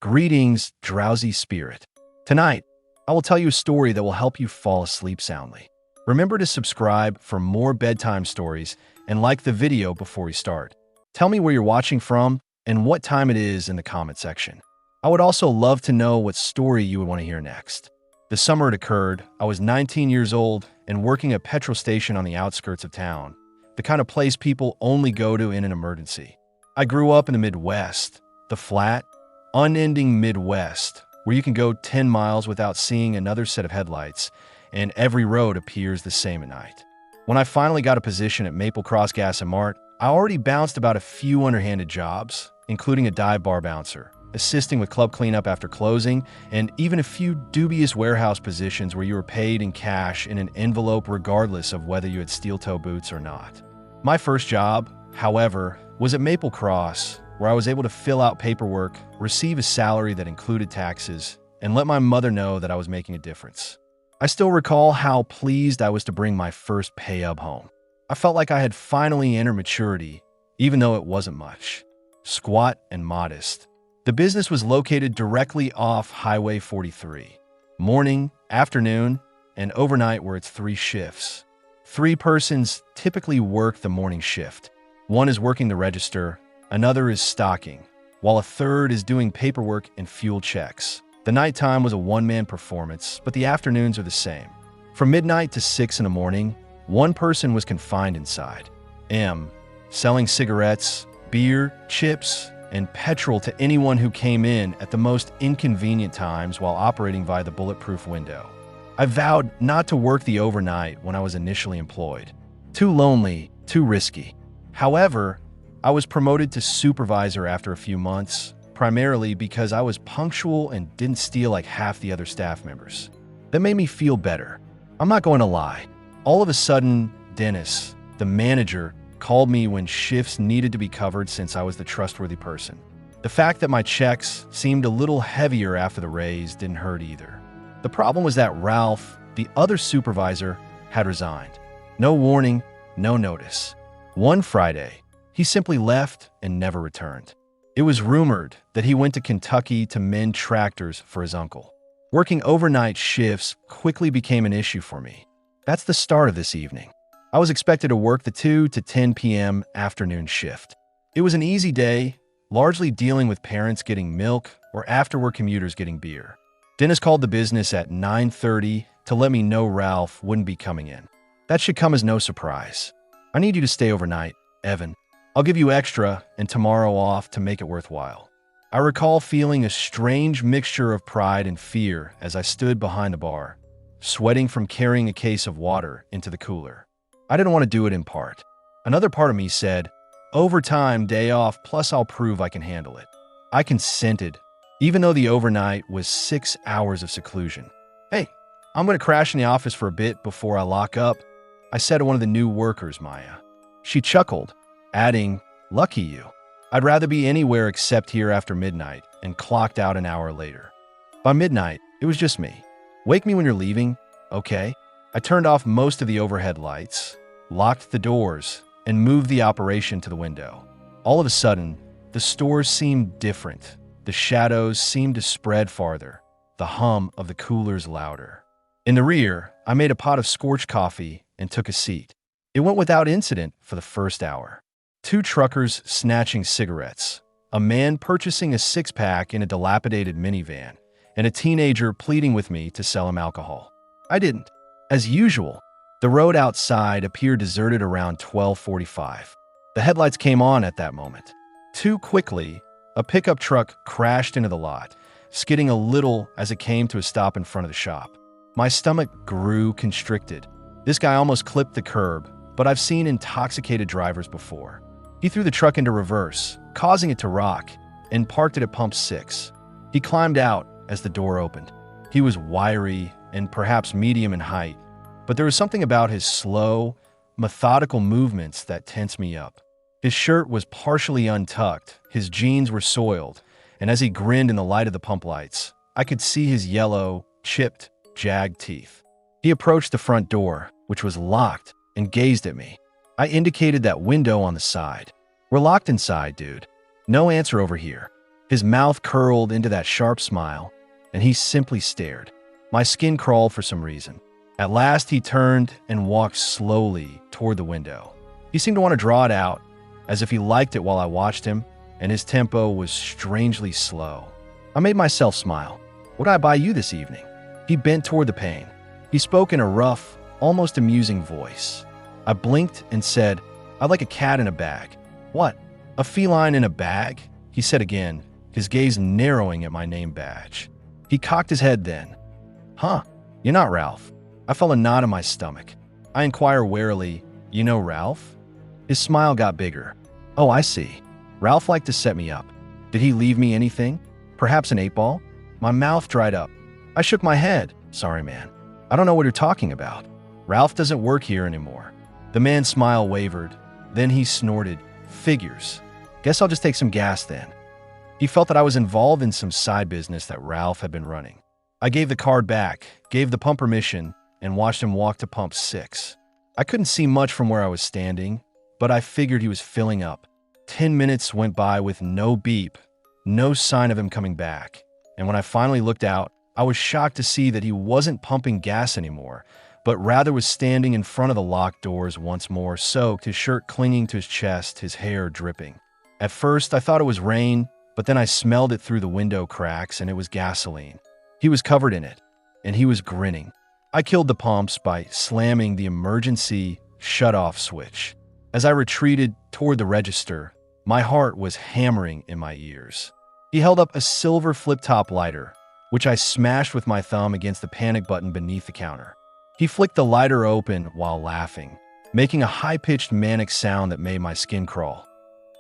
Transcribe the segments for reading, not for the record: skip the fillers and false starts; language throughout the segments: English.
Greetings, drowsy spirit. Tonight, I will tell you a story that will help you fall asleep soundly. Remember to subscribe for more bedtime stories and like the video before we start. Tell me where you're watching from and what time it is in the comment section. I would also love to know what story you would want to hear next. The summer it occurred, I was 19 years old and working a petrol station on the outskirts of town, the kind of place people only go to in an emergency. I grew up in the Midwest, the flat, unending Midwest, where you can go 10 miles without seeing another set of headlights, and every road appears the same at night. When I finally got a position at Maple Cross Gas and Mart, I already bounced about a few underhanded jobs, including a dive bar bouncer, assisting with club cleanup after closing, and even a few dubious warehouse positions where you were paid in cash in an envelope regardless of whether you had steel-toe boots or not. My first job, however, was at Maple Cross, where I was able to fill out paperwork, receive a salary that included taxes, and let my mother know that I was making a difference. I still recall how pleased I was to bring my first pay-up home. I felt like I had finally entered maturity, even though it wasn't much. Squat and modest. The business was located directly off Highway 43. Morning, afternoon, and overnight were its 3 shifts. 3 persons typically work the morning shift. One is working the register, another is stocking, while a third is doing paperwork and fuel checks. The nighttime was a one-man performance, but the afternoons are the same. From midnight to 6 in the morning, one person was confined inside. M, selling cigarettes, beer, chips, and petrol to anyone who came in at the most inconvenient times while operating via the bulletproof window. I vowed not to work the overnight when I was initially employed. Too lonely, too risky. However, I was promoted to supervisor after a few months, primarily because I was punctual and didn't steal like half the other staff members. That made me feel better. I'm not going to lie. All of a sudden, Dennis, the manager, called me when shifts needed to be covered since I was the trustworthy person. The fact that my checks seemed a little heavier after the raise didn't hurt either. The problem was that Ralph, the other supervisor, had resigned. No warning, no notice. One Friday, he simply left and never returned. It was rumored that he went to Kentucky to mend tractors for his uncle. Working overnight shifts quickly became an issue for me. That's the start of this evening. I was expected to work the 2 to 10 p.m. afternoon shift. It was an easy day, largely dealing with parents getting milk or after-work commuters getting beer. Dennis called the business at 9:30 to let me know Ralph wouldn't be coming in. That should come as no surprise. I need you to stay overnight, Evan. I'll give you extra and tomorrow off to make it worthwhile. I recall feeling a strange mixture of pride and fear as I stood behind the bar, sweating from carrying a case of water into the cooler. I didn't want to do it in part. Another part of me said, overtime, day off, plus I'll prove I can handle it. I consented, even though the overnight was 6 hours of seclusion. Hey, I'm going to crash in the office for a bit before I lock up, I said to one of the new workers, Maya. She chuckled, adding, lucky you. I'd rather be anywhere except here after midnight, and clocked out an hour later. By midnight, it was just me. Wake me when you're leaving, okay? I turned off most of the overhead lights, locked the doors, and moved the operation to the window. All of a sudden, the store seemed different. The shadows seemed to spread farther, the hum of the coolers louder. In the rear, I made a pot of scorched coffee and took a seat. It went without incident for the first hour. 2 truckers snatching cigarettes, a man purchasing a 6-pack in a dilapidated minivan, and a teenager pleading with me to sell him alcohol. I didn't. As usual, the road outside appeared deserted around 12:45. The headlights came on at that moment. Too quickly, a pickup truck crashed into the lot, skidding a little as it came to a stop in front of the shop. My stomach grew constricted. This guy almost clipped the curb, but I've seen intoxicated drivers before. He threw the truck into reverse, causing it to rock, and parked it at pump 6. He climbed out as the door opened. He was wiry and perhaps medium in height, but there was something about his slow, methodical movements that tensed me up. His shirt was partially untucked, his jeans were soiled, and as he grinned in the light of the pump lights, I could see his yellow, chipped, jagged teeth. He approached the front door, which was locked, and gazed at me. I indicated that window on the side. We're locked inside, dude. No answer over here. His mouth curled into that sharp smile, and he simply stared. My skin crawled for some reason. At last, he turned and walked slowly toward the window. He seemed to want to draw it out, as if he liked it while I watched him, and his tempo was strangely slow. I made myself smile. "What did I buy you this evening?" He bent toward the pane. He spoke in a rough, almost amusing voice. I blinked and said, "I'd like a cat in a bag." "What? A feline in a bag?" he said again, his gaze narrowing at my name badge. He cocked his head then. "Huh, you're not Ralph." I felt a knot in my stomach. I inquired warily, "You know Ralph?" His smile got bigger. "Oh, I see. Ralph liked to set me up. Did he leave me anything? Perhaps an 8-ball? My mouth dried up. I shook my head. "Sorry, man. I don't know what you're talking about. Ralph doesn't work here anymore." The man's smile wavered. Then he snorted, "Figures. Guess I'll just take some gas then." He felt that I was involved in some side business that Ralph had been running. I gave the card back, gave the pump permission, and watched him walk to pump 6. I couldn't see much from where I was standing, but I figured he was filling up. 10 minutes went by with no beep, no sign of him coming back. And when I finally looked out, I was shocked to see that he wasn't pumping gas anymore, but rather was standing in front of the locked doors once more, soaked, his shirt clinging to his chest, his hair dripping. At first, I thought it was rain, but then I smelled it through the window cracks, and it was gasoline. He was covered in it, and he was grinning. I killed the pumps by slamming the emergency shut-off switch. As I retreated toward the register, my heart was hammering in my ears. He held up a silver flip-top lighter, which I smashed with my thumb against the panic button beneath the counter. He flicked the lighter open while laughing, making a high-pitched manic sound that made my skin crawl.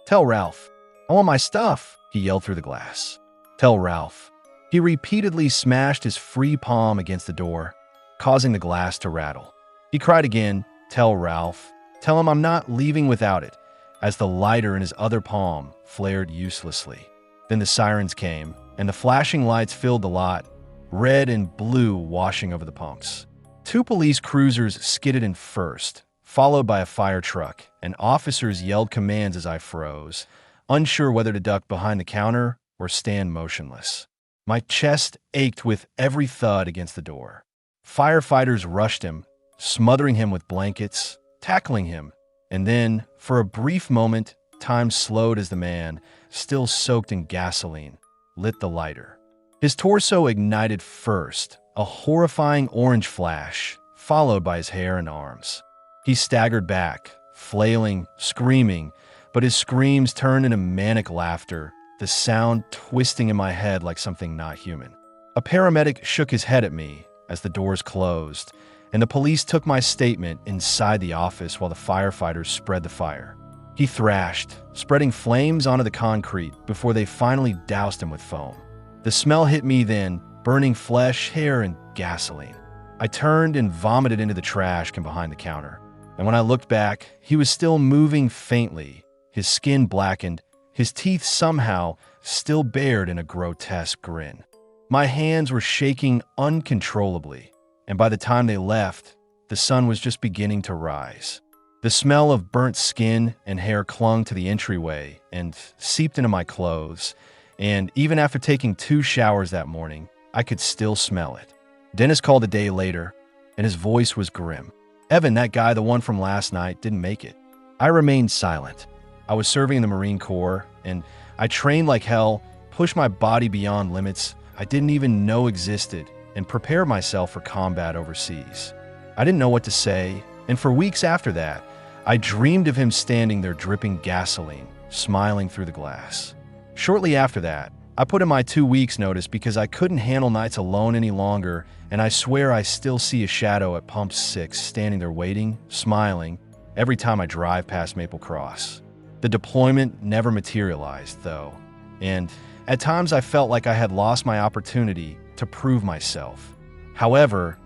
"Tell Ralph. I want my stuff," he yelled through the glass. "Tell Ralph." He repeatedly smashed his free palm against the door, causing the glass to rattle. He cried again, "Tell Ralph. Tell him I'm not leaving without it," as the lighter in his other palm flared uselessly. Then the sirens came, and the flashing lights filled the lot, red and blue washing over the pumps. 2 police cruisers skidded in first, followed by a fire truck, and officers yelled commands as I froze, unsure whether to duck behind the counter or stand motionless. My chest ached with every thud against the door. Firefighters rushed him, smothering him with blankets, tackling him, and then, for a brief moment, time slowed as the man, still soaked in gasoline, lit the lighter. His torso ignited first, a horrifying orange flash, followed by his hair and arms. He staggered back, flailing, screaming, but his screams turned into manic laughter, the sound twisting in my head like something not human. A paramedic shook his head at me as the doors closed, and the police took my statement inside the office while the firefighters spread the fire. He thrashed, spreading flames onto the concrete before they finally doused him with foam. The smell hit me then, burning flesh, hair, and gasoline. I turned and vomited into the trash can behind the counter. And when I looked back, he was still moving faintly, his skin blackened, his teeth somehow still bared in a grotesque grin. My hands were shaking uncontrollably, and by the time they left, the sun was just beginning to rise. The smell of burnt skin and hair clung to the entryway and seeped into my clothes, and even after taking 2 showers that morning, I could still smell it. Dennis called a day later, and his voice was grim. "Evan, that guy, the one from last night, didn't make it." I remained silent. I was serving in the Marine Corps, and I trained like hell, pushed my body beyond limits I didn't even know existed, and prepared myself for combat overseas. I didn't know what to say, and for weeks after that, I dreamed of him standing there dripping gasoline, smiling through the glass. Shortly after that, I put in my 2 weeks notice because I couldn't handle nights alone any longer, and I swear I still see a shadow at Pump 6 standing there waiting, smiling, every time I drive past Maple Cross. The deployment never materialized, though, and at times I felt like I had lost my opportunity to prove myself. However,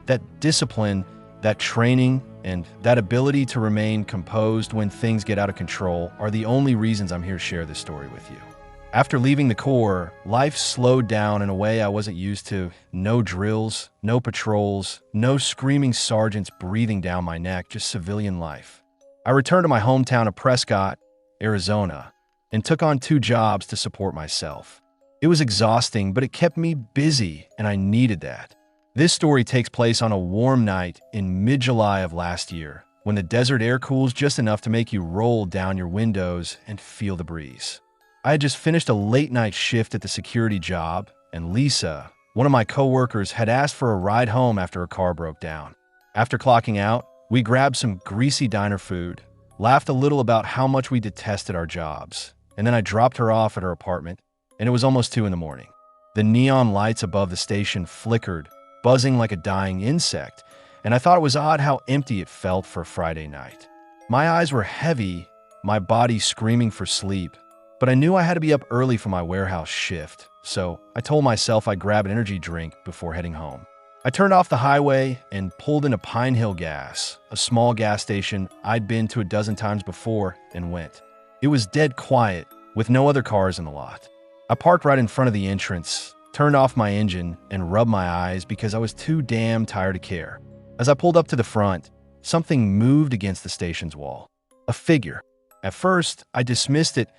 that discipline, that training, and that ability to remain composed when things get out of control are the only reasons I'm here to share this story with you. After leaving the Corps, life slowed down in a way I wasn't used to. No drills, no patrols, no screaming sergeants breathing down my neck, just civilian life. I returned to my hometown of Prescott, Arizona, and took on 2 jobs to support myself. It was exhausting, but it kept me busy, and I needed that. This story takes place on a warm night in mid-July of last year, when the desert air cools just enough to make you roll down your windows and feel the breeze. I had just finished a late-night shift at the security job, and Lisa, one of my coworkers, had asked for a ride home after her car broke down. After clocking out, we grabbed some greasy diner food, laughed a little about how much we detested our jobs, and then I dropped her off at her apartment, and it was almost 2 in the morning. The neon lights above the station flickered, buzzing like a dying insect, and I thought it was odd how empty it felt for a Friday night. My eyes were heavy, my body screaming for sleep, but I knew I had to be up early for my warehouse shift, so I told myself I'd grab an energy drink before heading home. I turned off the highway and pulled into Pine Hill Gas, a small gas station I'd been to a dozen times before, and went. It was dead quiet, with no other cars in the lot. I parked right in front of the entrance, turned off my engine, and rubbed my eyes because I was too damn tired to care. As I pulled up to the front, something moved against the station's wall. A figure. At first, I dismissed it,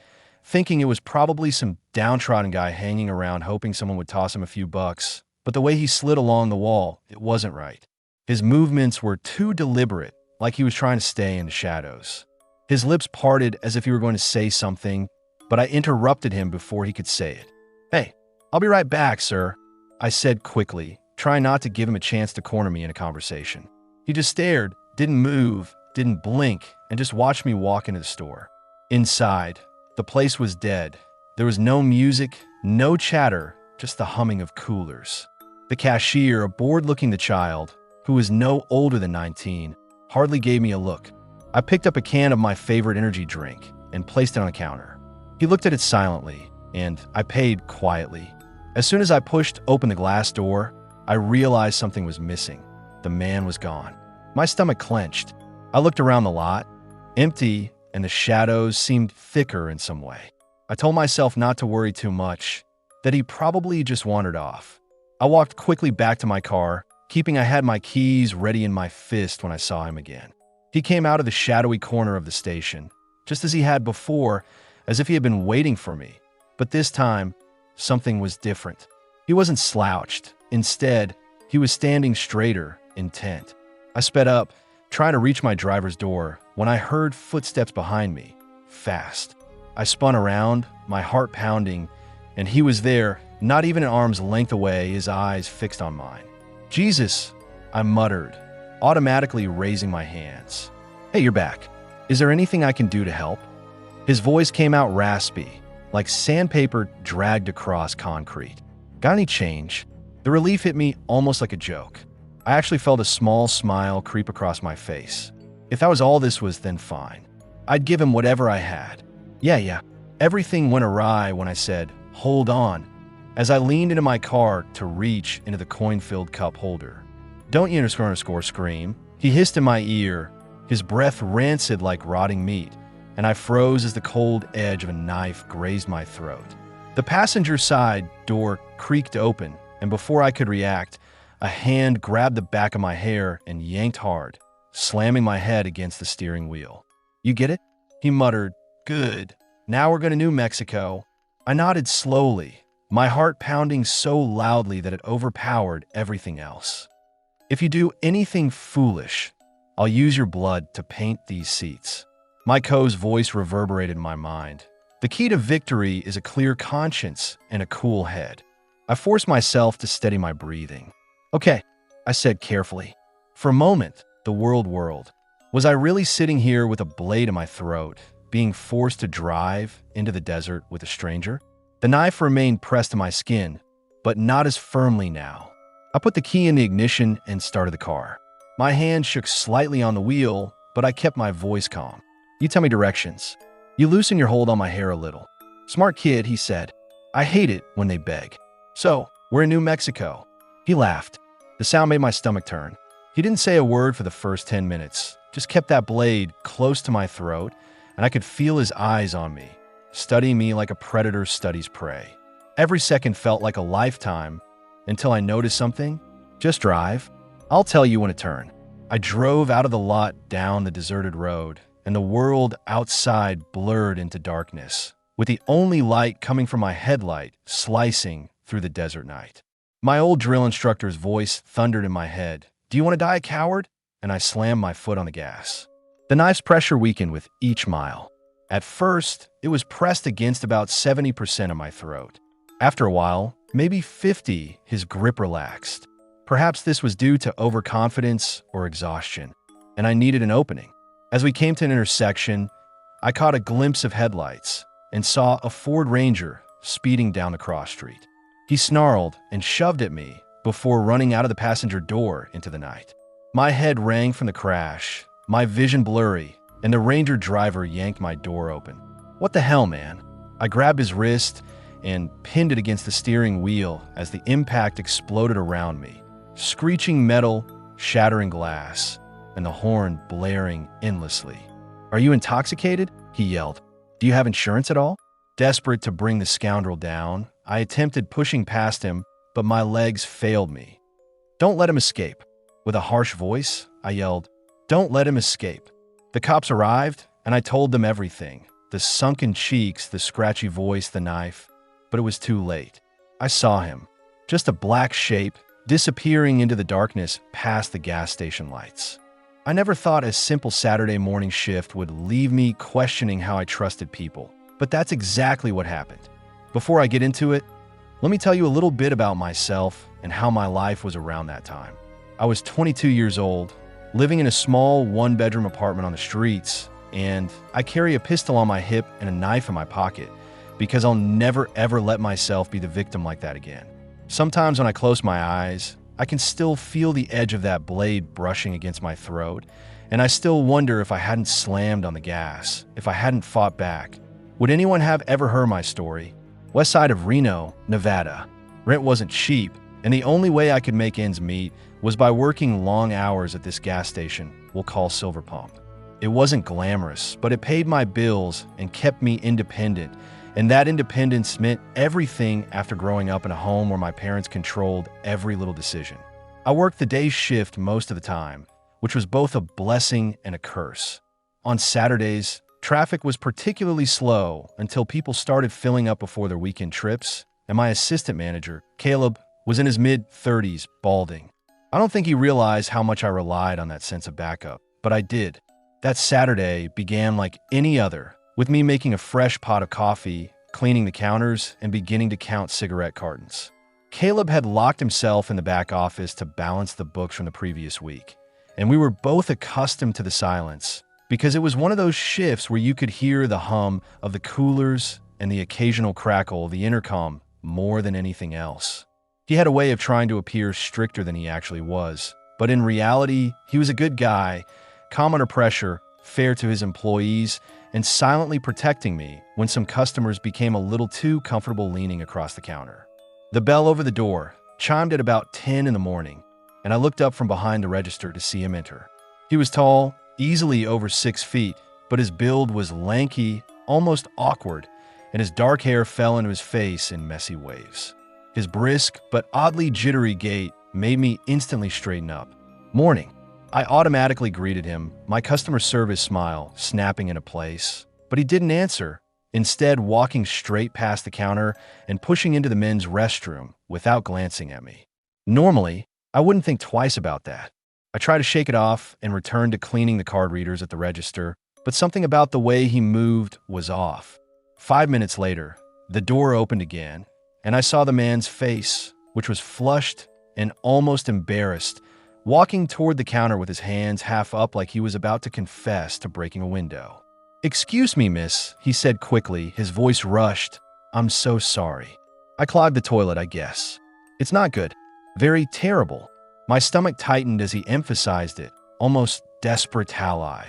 thinking it was probably some downtrodden guy hanging around hoping someone would toss him a few bucks. But the way he slid along the wall, it wasn't right. His movements were too deliberate, like he was trying to stay in the shadows. His lips parted as if he were going to say something, but I interrupted him before he could say it. "Hey, I'll be right back, sir," I said quickly, trying not to give him a chance to corner me in a conversation. He just stared, didn't move, didn't blink, and just watched me walk into the store. Inside, the place was dead. There was no music, no chatter, just the humming of coolers. The cashier, a bored-looking child, who was no older than 19, hardly gave me a look. I picked up a can of my favorite energy drink and placed it on the counter. He looked at it silently, and I paid quietly. As soon as I pushed open the glass door, I realized something was missing. The man was gone. My stomach clenched. I looked around the lot, empty, and the shadows seemed thicker in some way. I told myself not to worry too much, that he probably just wandered off. I walked quickly back to my car, keeping I had my keys ready in my fist when I saw him again. He came out of the shadowy corner of the station, just as he had before, as if he had been waiting for me. But this time, something was different. He wasn't slouched. Instead, he was standing straighter, intent. I sped up, trying to reach my driver's door, when I heard footsteps behind me, fast. I spun around, my heart pounding, and he was there, not even an arm's length away, his eyes fixed on mine. "Jesus," I muttered, automatically raising my hands. "Hey, you're back. Is there anything I can do to help?" His voice came out raspy, like sandpaper dragged across concrete. "Got any change?" The relief hit me almost like a joke. I actually felt a small smile creep across my face. If that was all this was, then fine. I'd give him whatever I had. Yeah. Everything went awry when I said, "Hold on," as I leaned into my car to reach into the coin-filled cup holder. "Don't you underscore scream," he hissed in my ear, his breath rancid like rotting meat, and I froze as the cold edge of a knife grazed my throat. The passenger side door creaked open, and before I could react, a hand grabbed the back of my hair and yanked hard, slamming my head against the steering wheel. "You get it?" he muttered. "Good. Now we're going to New Mexico." I nodded slowly, my heart pounding so loudly that it overpowered everything else. "If you do anything foolish, I'll use your blood to paint these seats." My co's voice reverberated in my mind. The key to victory is a clear conscience and a cool head. I forced myself to steady my breathing. "Okay," I said carefully. For a moment, the world whirled. Was I really sitting here with a blade in my throat, being forced to drive into the desert with a stranger? The knife remained pressed to my skin, but not as firmly now. I put the key in the ignition and started the car. My hand shook slightly on the wheel, but I kept my voice calm. "You tell me directions." "You loosen your hold on my hair a little." "Smart kid," he said. "I hate it when they beg." "So, we're in New Mexico." He laughed. The sound made my stomach turn. He didn't say a word for the first 10 minutes, just kept that blade close to my throat, and I could feel his eyes on me, studying me like a predator studies prey. Every second felt like a lifetime until I noticed something. "Just drive. I'll tell you when to turn." I drove out of the lot down the deserted road, and the world outside blurred into darkness. with the only light coming from my headlight slicing through the desert night. My old drill instructor's voice thundered in my head, "Do you want to die a coward?" And I slammed my foot on the gas. The knife's pressure weakened with each mile. At first, it was pressed against about 70% of my throat. After a while, maybe 50, his grip relaxed. Perhaps this was due to overconfidence or exhaustion, and I needed an opening. As we came to an intersection, I caught a glimpse of headlights and saw a Ford Ranger speeding down the cross street. He snarled and shoved at me before running out of the passenger door into the night. My head rang from the crash, my vision blurry, and the Ranger driver yanked my door open. "What the hell, man?" I grabbed his wrist and pinned it against the steering wheel as the impact exploded around me, screeching metal, shattering glass, and the horn blaring endlessly. "Are you intoxicated?" he yelled. "Do you have insurance at all?" Desperate to bring the scoundrel down, I attempted pushing past him, but my legs failed me. "Don't let him escape." With a harsh voice, I yelled, "Don't let him escape." The cops arrived, and I told them everything. The sunken cheeks, the scratchy voice, the knife. But it was too late. I saw him, just a black shape, disappearing into the darkness past the gas station lights. I never thought a simple Saturday morning shift would leave me questioning how I trusted people, but that's exactly what happened. Before I get into it, let me tell you a little bit about myself and how my life was around that time. I was 22 years old, living in a small one-bedroom apartment on the streets, and I carry a pistol on my hip and a knife in my pocket because I'll never ever let myself be the victim like that again. Sometimes when I close my eyes, I can still feel the edge of that blade brushing against my throat, and I still wonder if I hadn't slammed on the gas, if I hadn't fought back. Would anyone have ever heard my story? West side of Reno, Nevada. Rent wasn't cheap, and the only way I could make ends meet was by working long hours at this gas station we'll call Silver Pump. It wasn't glamorous, but it paid my bills and kept me independent, and that independence meant everything after growing up in a home where my parents controlled every little decision. I worked the day shift most of the time, which was both a blessing and a curse. On Saturdays, traffic was particularly slow until people started filling up before their weekend trips, and my assistant manager, Caleb, was in his mid-30s, balding. I don't think he realized how much I relied on that sense of backup, but I did. That Saturday began like any other, with me making a fresh pot of coffee, cleaning the counters, and beginning to count cigarette cartons. Caleb had locked himself in the back office to balance the books from the previous week, and we were both accustomed to the silence, because it was one of those shifts where you could hear the hum of the coolers and the occasional crackle of the intercom more than anything else. He had a way of trying to appear stricter than he actually was, but in reality, he was a good guy, calm under pressure, fair to his employees, and silently protecting me when some customers became a little too comfortable leaning across the counter. The bell over the door chimed at about 10 in the morning, and I looked up from behind the register to see him enter. He was tall, easily over 6 feet, but his build was lanky, almost awkward, and his dark hair fell into his face in messy waves. His brisk but oddly jittery gait made me instantly straighten up. "Morning." I automatically greeted him, my customer service smile snapping into place, but he didn't answer, instead walking straight past the counter and pushing into the men's restroom without glancing at me. Normally, I wouldn't think twice about that. I tried to shake it off and returned to cleaning the card readers at the register, but something about the way he moved was off. 5 minutes later, the door opened again, and I saw the man's face, which was flushed and almost embarrassed, walking toward the counter with his hands half up like he was about to confess to breaking a window. "Excuse me, miss," he said quickly, his voice rushed. "I'm so sorry. I clogged the toilet, I guess." "It's not good. Very terrible." My stomach tightened as he emphasized it, almost desperate ally.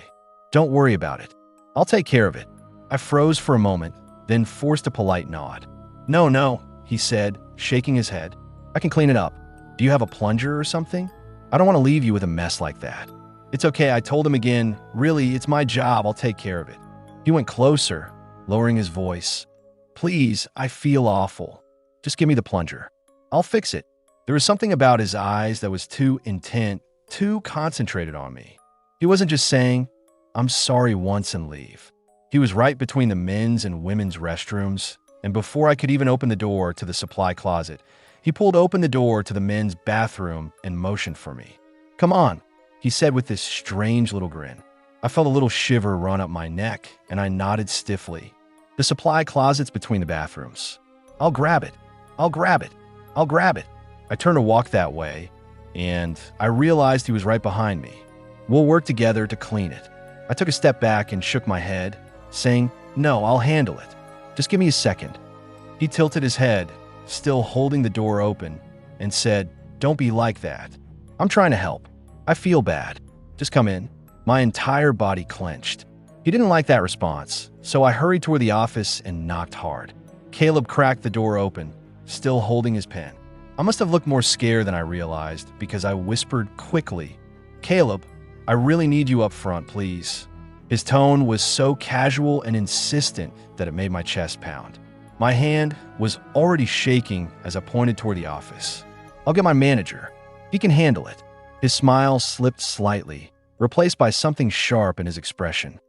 "Don't worry about it. I'll take care of it." I froze for a moment, then forced a polite nod. No, he said, shaking his head. "I can clean it up. Do you have a plunger or something? I don't want to leave you with a mess like that." "It's okay," I told him again. "Really, it's my job. I'll take care of it." He went closer, lowering his voice. "Please, I feel awful. Just give me the plunger. I'll fix it." There was something about his eyes that was too intent, too concentrated on me. He wasn't just saying, "I'm sorry once and leave." He was right between the men's and women's restrooms, and before I could even open the door to the supply closet, he pulled open the door to the men's bathroom and motioned for me. "Come on," he said with this strange little grin. I felt a little shiver run up my neck, and I nodded stiffly. "The supply closet's between the bathrooms. I'll grab it. I'll grab it. I'll grab it." I turned to walk that way, and I realized he was right behind me. "We'll work together to clean it." I took a step back and shook my head, saying, "No, I'll handle it. Just give me a second." He tilted his head, still holding the door open, and said, "Don't be like that. I'm trying to help. I feel bad. Just come in." My entire body clenched. He didn't like that response, so I hurried toward the office and knocked hard. Caleb cracked the door open, still holding his pen. I must have looked more scared than I realized because I whispered quickly, "Caleb, I really need you up front, please." His tone was so casual and insistent that it made my chest pound. My hand was already shaking as I pointed toward the office. "I'll get my manager. He can handle it." His smile slipped slightly, replaced by something sharp in his expression.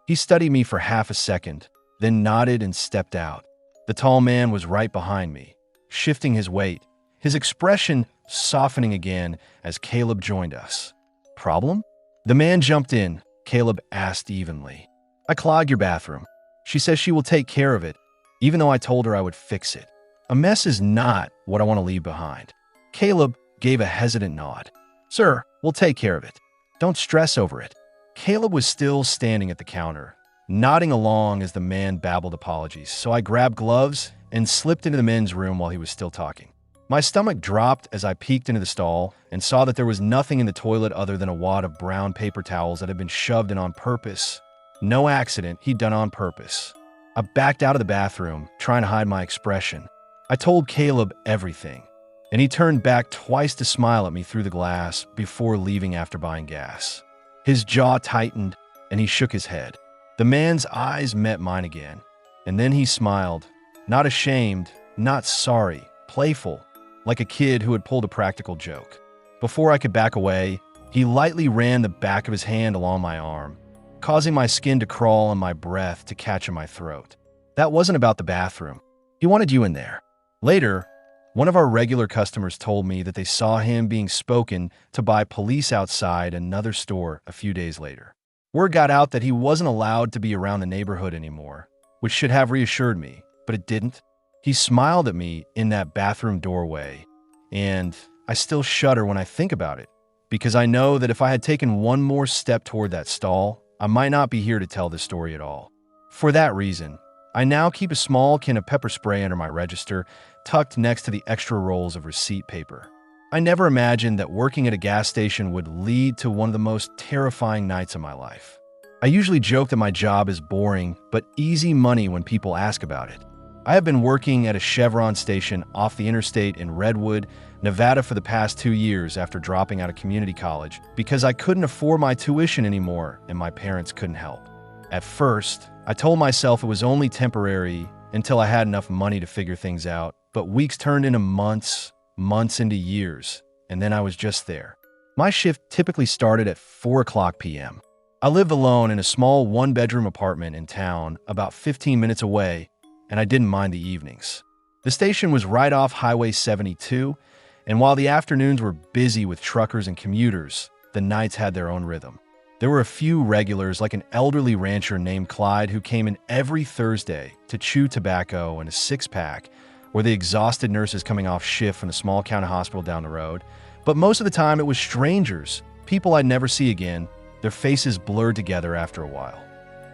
He studied me for half a second, then nodded and stepped out. The tall man was right behind me, shifting his weight, his expression softening again as Caleb joined us. "Problem?" The man jumped in, Caleb asked evenly. "I clogged your bathroom. She says she will take care of it, even though I told her I would fix it. A mess is not what I want to leave behind." Caleb gave a hesitant nod. "Sir, we'll take care of it. Don't stress over it." Caleb was still standing at the counter, nodding along as the man babbled apologies, so I grabbed gloves and slipped into the men's room while he was still talking. My stomach dropped as I peeked into the stall and saw that there was nothing in the toilet other than a wad of brown paper towels that had been shoved in on purpose. No accident, he'd done on purpose. I backed out of the bathroom, trying to hide my expression. I told Caleb everything, and he turned back twice to smile at me through the glass before leaving after buying gas. His jaw tightened, and he shook his head. The man's eyes met mine again, and then he smiled, not ashamed, not sorry, playful, like a kid who had pulled a practical joke. Before I could back away, he lightly ran the back of his hand along my arm, causing my skin to crawl and my breath to catch in my throat. That wasn't about the bathroom. He wanted you in there. Later, one of our regular customers told me that they saw him being spoken to by police outside another store a few days later. Word got out that he wasn't allowed to be around the neighborhood anymore, which should have reassured me, but it didn't. He smiled at me in that bathroom doorway, and I still shudder when I think about it, because I know that if I had taken one more step toward that stall, I might not be here to tell this story at all. For that reason, I now keep a small can of pepper spray under my register, tucked next to the extra rolls of receipt paper. I never imagined that working at a gas station would lead to one of the most terrifying nights of my life. I usually joke that my job is boring, but easy money when people ask about it. I have been working at a Chevron station off the interstate in Redwood, Nevada for the past 2 years after dropping out of community college because I couldn't afford my tuition anymore and my parents couldn't help. At first, I told myself it was only temporary until I had enough money to figure things out, but weeks turned into months, months into years, and then I was just there. My shift typically started at 4:00 p.m. I lived alone in a small one-bedroom apartment in town about 15 minutes away, and I didn't mind the evenings. The station was right off Highway 72, and while the afternoons were busy with truckers and commuters, the nights had their own rhythm. There were a few regulars, like an elderly rancher named Clyde who came in every Thursday to chew tobacco and a six-pack, or the exhausted nurses coming off shift from the small county hospital down the road. But most of the time it was strangers, people I'd never see again, their faces blurred together after a while.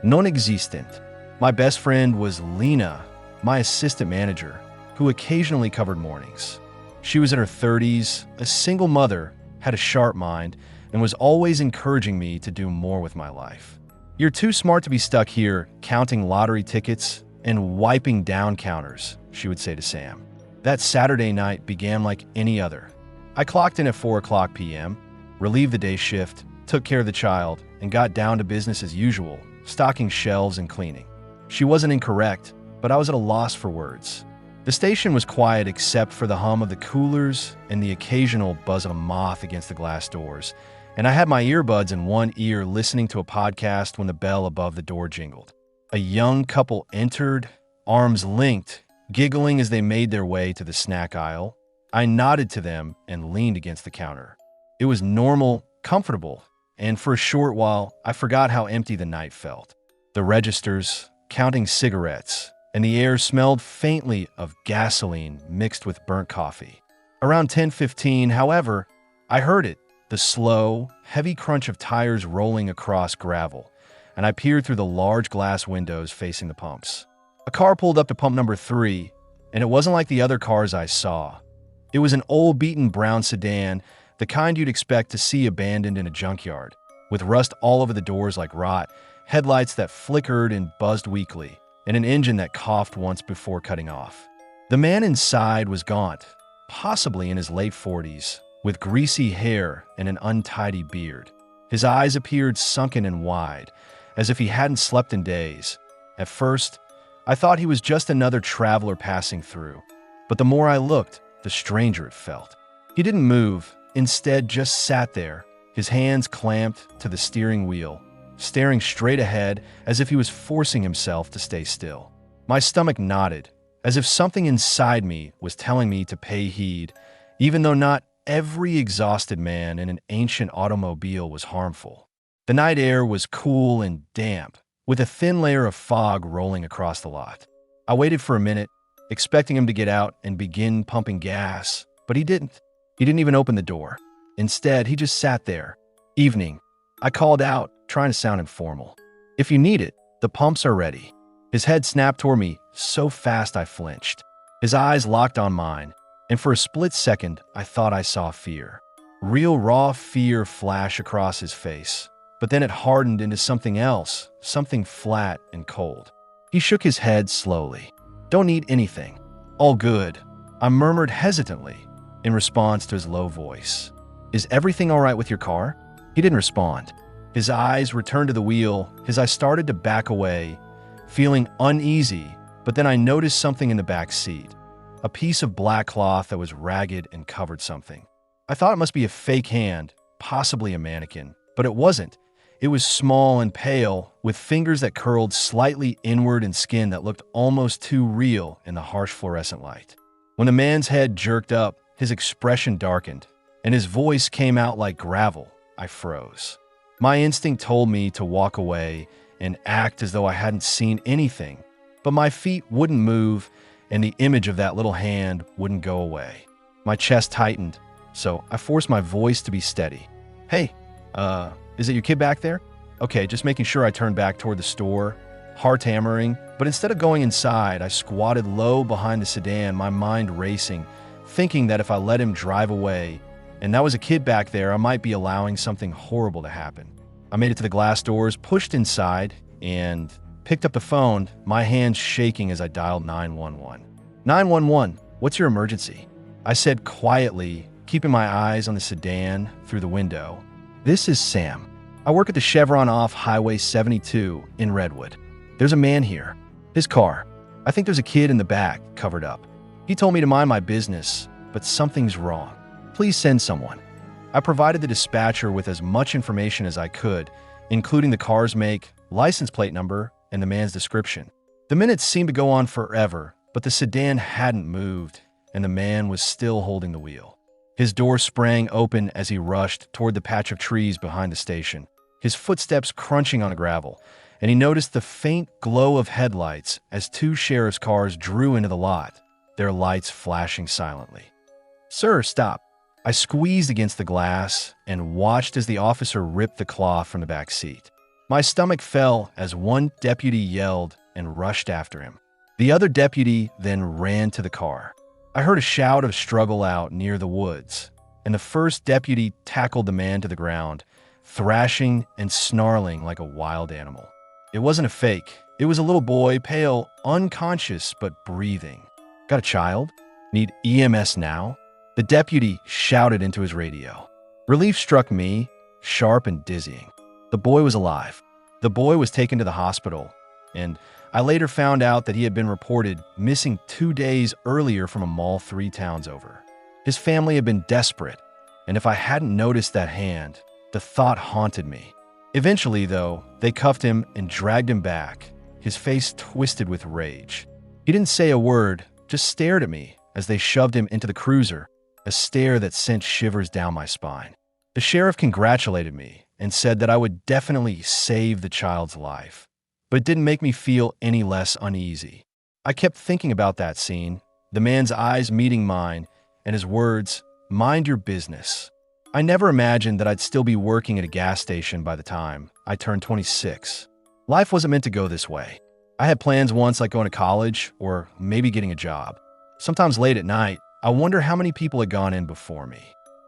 Non-existent. My best friend was Lena, my assistant manager, who occasionally covered mornings. She was in her 30s, a single mother, had a sharp mind, and was always encouraging me to do more with my life. "You're too smart to be stuck here counting lottery tickets and wiping down counters," she would say to Sam. That Saturday night began like any other. I clocked in at 4:00 p.m., relieved the day shift, took care of the child, and got down to business as usual, stocking shelves and cleaning. She wasn't incorrect, but I was at a loss for words. The station was quiet except for the hum of the coolers and the occasional buzz of a moth against the glass doors, and I had my earbuds in one ear listening to a podcast when the bell above the door jingled. A young couple entered, arms linked, giggling as they made their way to the snack aisle. I nodded to them and leaned against the counter. It was normal, comfortable, and for a short while, I forgot how empty the night felt. The registers, counting cigarettes, and the air smelled faintly of gasoline mixed with burnt coffee. Around 10:15, however, I heard it, the slow, heavy crunch of tires rolling across gravel, and I peered through the large glass windows facing the pumps. A car pulled up to pump number 3, and it wasn't like the other cars I saw. It was an old beaten brown sedan, the kind you'd expect to see abandoned in a junkyard, with rust all over the doors like rot, headlights that flickered and buzzed weakly, and an engine that coughed once before cutting off. The man inside was gaunt, possibly in his late 40s, with greasy hair and an untidy beard. His eyes appeared sunken and wide, as if he hadn't slept in days. At first, I thought he was just another traveler passing through, but the more I looked, the stranger it felt. He didn't move, instead just sat there, his hands clamped to the steering wheel, staring straight ahead as if he was forcing himself to stay still. My stomach knotted, as if something inside me was telling me to pay heed, even though not every exhausted man in an ancient automobile was harmful. The night air was cool and damp, with a thin layer of fog rolling across the lot. I waited for a minute, expecting him to get out and begin pumping gas, but he didn't. He didn't even open the door. Instead, he just sat there. Evening. I called out, trying to sound informal. If you need it, the pumps are ready. His head snapped toward me so fast I flinched. His eyes locked on mine, and for a split second, I thought I saw fear. Real raw fear flash across his face, but then it hardened into something else, something flat and cold. He shook his head slowly. Don't need anything. All good. I murmured hesitantly in response to his low voice. Is everything all right with your car? He didn't respond. His eyes returned to the wheel as I started to back away, feeling uneasy, but then I noticed something in the back seat. A piece of black cloth that was ragged and covered something. I thought it must be a fake hand, possibly a mannequin, but it wasn't. It was small and pale, with fingers that curled slightly inward and skin that looked almost too real in the harsh fluorescent light. When the man's head jerked up, his expression darkened, and his voice came out like gravel. I froze. My instinct told me to walk away and act as though I hadn't seen anything, but my feet wouldn't move, and the image of that little hand wouldn't go away. My chest tightened, so I forced my voice to be steady. Hey, is it your kid back there? Okay, just making sure I turned back toward the store, heart hammering, but instead of going inside, I squatted low behind the sedan, my mind racing, thinking that if I let him drive away, and that was a kid back there, I might be allowing something horrible to happen. I made it to the glass doors, pushed inside, and picked up the phone, my hands shaking as I dialed 911. 911, what's your emergency? I said quietly, keeping my eyes on the sedan through the window. This is Sam. I work at the Chevron off Highway 72 in Redwood. There's a man here. His car. I think there's a kid in the back, covered up. He told me to mind my business, but something's wrong. Please send someone. I provided the dispatcher with as much information as I could, including the car's make, license plate number, and the man's description. The minutes seemed to go on forever, but the sedan hadn't moved, and the man was still holding the wheel. His door sprang open as he rushed toward the patch of trees behind the station, his footsteps crunching on the gravel, and he noticed the faint glow of headlights as two sheriff's cars drew into the lot, their lights flashing silently. Sir, stop. I squeezed against the glass and watched as the officer ripped the cloth from the back seat. My stomach fell as one deputy yelled and rushed after him. The other deputy then ran to the car. I heard a shout of struggle out near the woods, and the first deputy tackled the man to the ground, thrashing and snarling like a wild animal. It wasn't a fake. It was a little boy, pale, unconscious, but breathing. Got a child? Need EMS now? The deputy shouted into his radio. Relief struck me, sharp and dizzying. The boy was alive. The boy was taken to the hospital, and I later found out that he had been reported missing 2 days earlier from a mall 3 towns over. His family had been desperate, and if I hadn't noticed that hand, the thought haunted me. Eventually, though, they cuffed him and dragged him back, his face twisted with rage. He didn't say a word, just stared at me as they shoved him into the cruiser, a stare that sent shivers down my spine. The sheriff congratulated me and said that I would definitely save the child's life, but it didn't make me feel any less uneasy. I kept thinking about that scene, the man's eyes meeting mine, and his words, "Mind your business." I never imagined that I'd still be working at a gas station by the time I turned 26. Life wasn't meant to go this way. I had plans once like going to college or maybe getting a job. Sometimes late at night, I wonder how many people had gone in before me.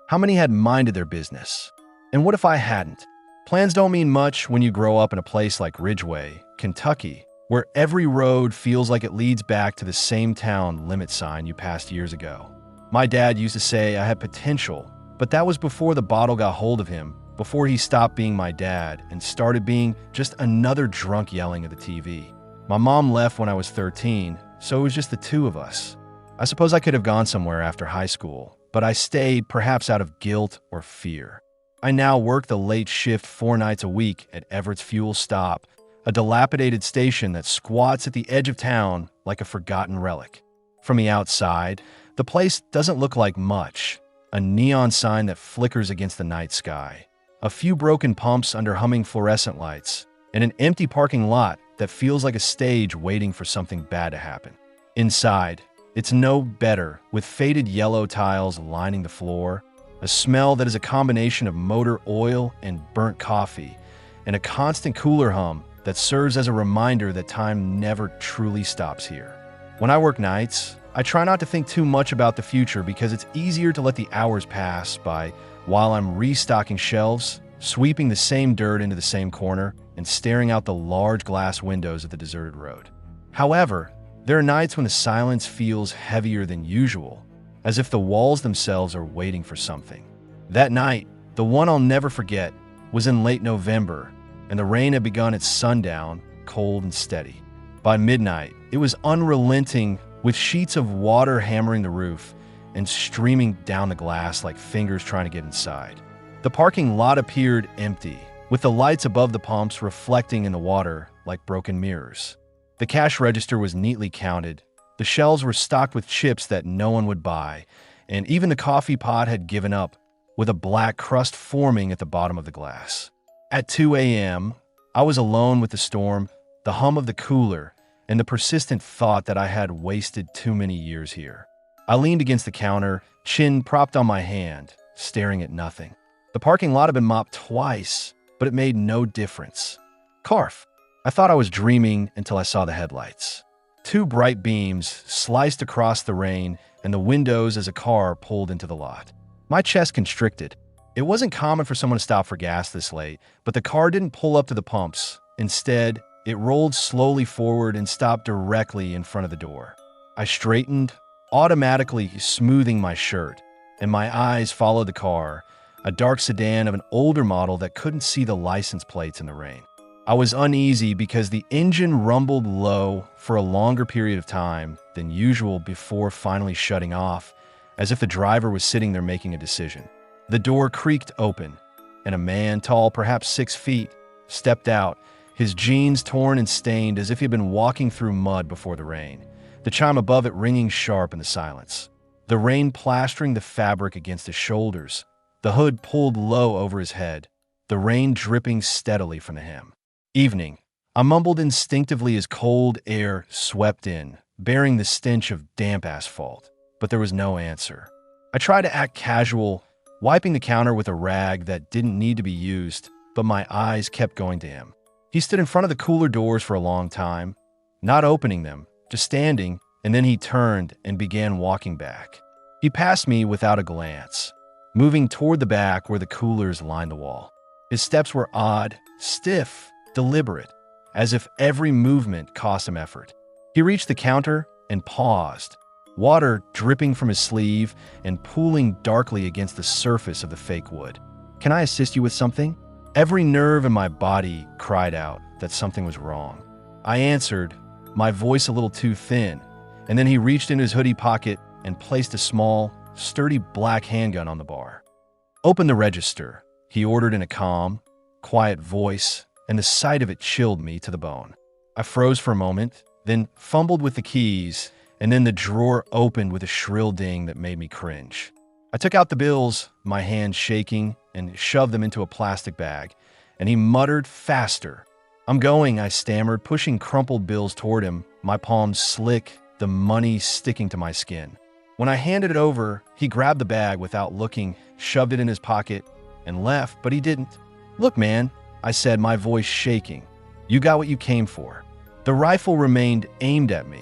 How many had minded their business? And what if I hadn't? Plans don't mean much when you grow up in a place like Ridgeway, Kentucky, where every road feels like it leads back to the same town limit sign you passed years ago. My dad used to say I had potential, but that was before the bottle got hold of him, before he stopped being my dad and started being just another drunk yelling at the TV. My mom left when I was 13, so it was just the two of us. I suppose I could have gone somewhere after high school, but I stayed perhaps out of guilt or fear. I now work the late shift 4 nights a week at Everett's Fuel Stop, a dilapidated station that squats at the edge of town like a forgotten relic. From the outside, the place doesn't look like much. A neon sign that flickers against the night sky, a few broken pumps under humming fluorescent lights, and an empty parking lot that feels like a stage waiting for something bad to happen. Inside, it's no better, with faded yellow tiles lining the floor, a smell that is a combination of motor oil and burnt coffee, and a constant cooler hum that serves as a reminder that time never truly stops here. When I work nights, I try not to think too much about the future because it's easier to let the hours pass by while I'm restocking shelves, sweeping the same dirt into the same corner, and staring out the large glass windows of the deserted road. However, there are nights when the silence feels heavier than usual, as if the walls themselves are waiting for something. That night, the one I'll never forget, was in late November, and the rain had begun at sundown, cold and steady. By midnight, it was unrelenting, with sheets of water hammering the roof and streaming down the glass like fingers trying to get inside. The parking lot appeared empty, with the lights above the pumps reflecting in the water like broken mirrors. The cash register was neatly counted, the shelves were stocked with chips that no one would buy, and even the coffee pot had given up, with a black crust forming at the bottom of the glass. At 2 a.m., I was alone with the storm, the hum of the cooler, and the persistent thought that I had wasted too many years here. I leaned against the counter, chin propped on my hand, staring at nothing. The parking lot had been mopped twice, but it made no difference. Carf. I thought I was dreaming until I saw the headlights. 2 bright beams sliced across the rain and the windows as a car pulled into the lot. My chest constricted. It wasn't common for someone to stop for gas this late, but the car didn't pull up to the pumps. Instead, it rolled slowly forward and stopped directly in front of the door. I straightened, automatically smoothing my shirt, and my eyes followed the car, a dark sedan of an older model that couldn't see the license plates in the rain. I was uneasy because the engine rumbled low for a longer period of time than usual before finally shutting off, as if the driver was sitting there making a decision. The door creaked open, and a man, tall perhaps 6 feet, stepped out, his jeans torn and stained as if he had been walking through mud before the rain, the chime above it ringing sharp in the silence. The rain plastering the fabric against his shoulders, the hood pulled low over his head, the rain dripping steadily from the hem. Evening. I mumbled instinctively as cold air swept in, bearing the stench of damp asphalt, but there was no answer. I tried to act casual, wiping the counter with a rag that didn't need to be used, but my eyes kept going to him. He stood in front of the cooler doors for a long time, not opening them, just standing, and then he turned and began walking back. He passed me without a glance, moving toward the back where the coolers lined the wall. His steps were odd, stiff, deliberate, as if every movement cost him effort. He reached the counter and paused, water dripping from his sleeve and pooling darkly against the surface of the fake wood. "Can I assist you with something?" Every nerve in my body cried out that something was wrong. I answered, my voice a little too thin, and then he reached into his hoodie pocket and placed a small, sturdy black handgun on the bar. "Open the register," he ordered in a calm, quiet voice, and the sight of it chilled me to the bone. I froze for a moment, then fumbled with the keys, and then the drawer opened with a shrill ding that made me cringe. I took out the bills, my hands shaking, and shoved them into a plastic bag, and he muttered, "Faster." "I'm going," I stammered, pushing crumpled bills toward him, my palms slick, the money sticking to my skin. When I handed it over, he grabbed the bag without looking, shoved it in his pocket, and left, but he didn't. "Look, man," I said, my voice shaking. "You got what you came for." The rifle remained aimed at me,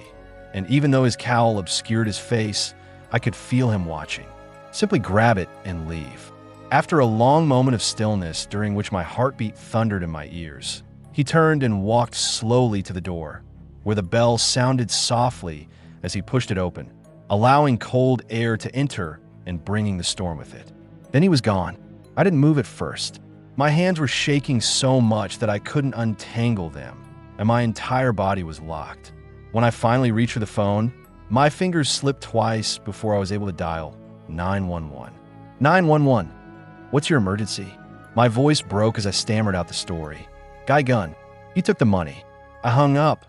and even though his cowl obscured his face, I could feel him watching. "Simply grab it and leave." After a long moment of stillness during which my heartbeat thundered in my ears, he turned and walked slowly to the door, where the bell sounded softly as he pushed it open, allowing cold air to enter and bringing the storm with it. Then he was gone. I didn't move at first. My hands were shaking so much that I couldn't untangle them, and my entire body was locked. When I finally reached for the phone, my fingers slipped twice before I was able to dial 911. 911. "What's your emergency?" My voice broke as I stammered out the story. "Guy Gunn. He took the money." I hung up,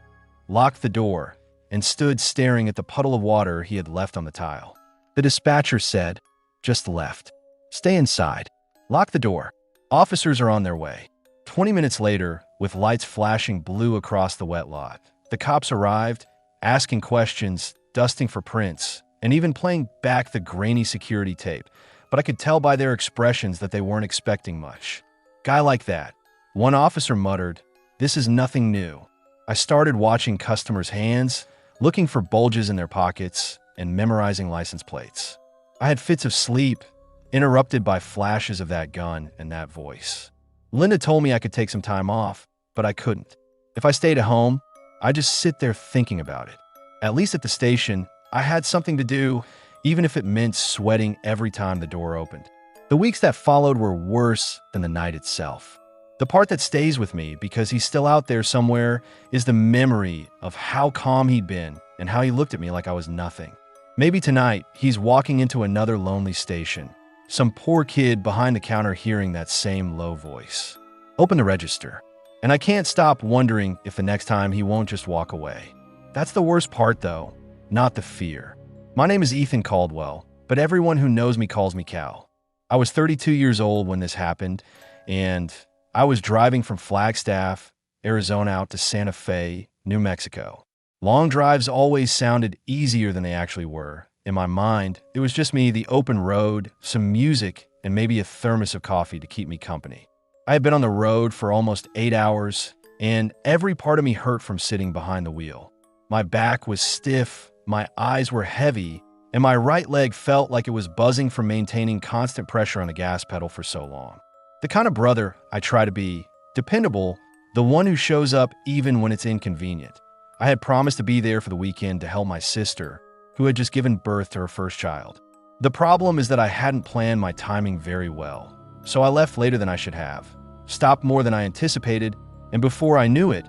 locked the door, and stood staring at the puddle of water he had left on the tile. The dispatcher said, "Just left. Stay inside. Lock the door. Officers are on their way." 20 minutes later, with lights flashing blue across the wet lot, the cops arrived, asking questions, dusting for prints, and even playing back the grainy security tape, but I could tell by their expressions that they weren't expecting much. "Guy like that." One officer muttered, "This is nothing new." I started watching customers' hands, looking for bulges in their pockets, and memorizing license plates. I had fits of sleep, interrupted by flashes of that gun and that voice. Linda told me I could take some time off, but I couldn't. If I stayed at home, I'd just sit there thinking about it. At least at the station, I had something to do, even if it meant sweating every time the door opened. The weeks that followed were worse than the night itself. The part that stays with me, because he's still out there somewhere, is the memory of how calm he'd been and how he looked at me like I was nothing. Maybe tonight, he's walking into another lonely station, some poor kid behind the counter hearing that same low voice. Open the register. And I can't stop wondering if the next time he won't just walk away. That's the worst part, though, not the fear. My name is Ethan Caldwell, but everyone who knows me calls me Cal. I was 32 years old when this happened, and I was driving from Flagstaff, Arizona out to Santa Fe, New Mexico. Long drives always sounded easier than they actually were. In my mind, it was just me, the open road, some music, and maybe a thermos of coffee to keep me company. I had been on the road for almost 8 hours, and every part of me hurt from sitting behind the wheel. My back was stiff, my eyes were heavy, and my right leg felt like it was buzzing from maintaining constant pressure on the gas pedal for so long. The kind of brother I try to be, dependable, the one who shows up even when it's inconvenient. I had promised to be there for the weekend to help my sister, who had just given birth to her first child. The problem is that I hadn't planned my timing very well, so I left later than I should have, stopped more than I anticipated, and before I knew it,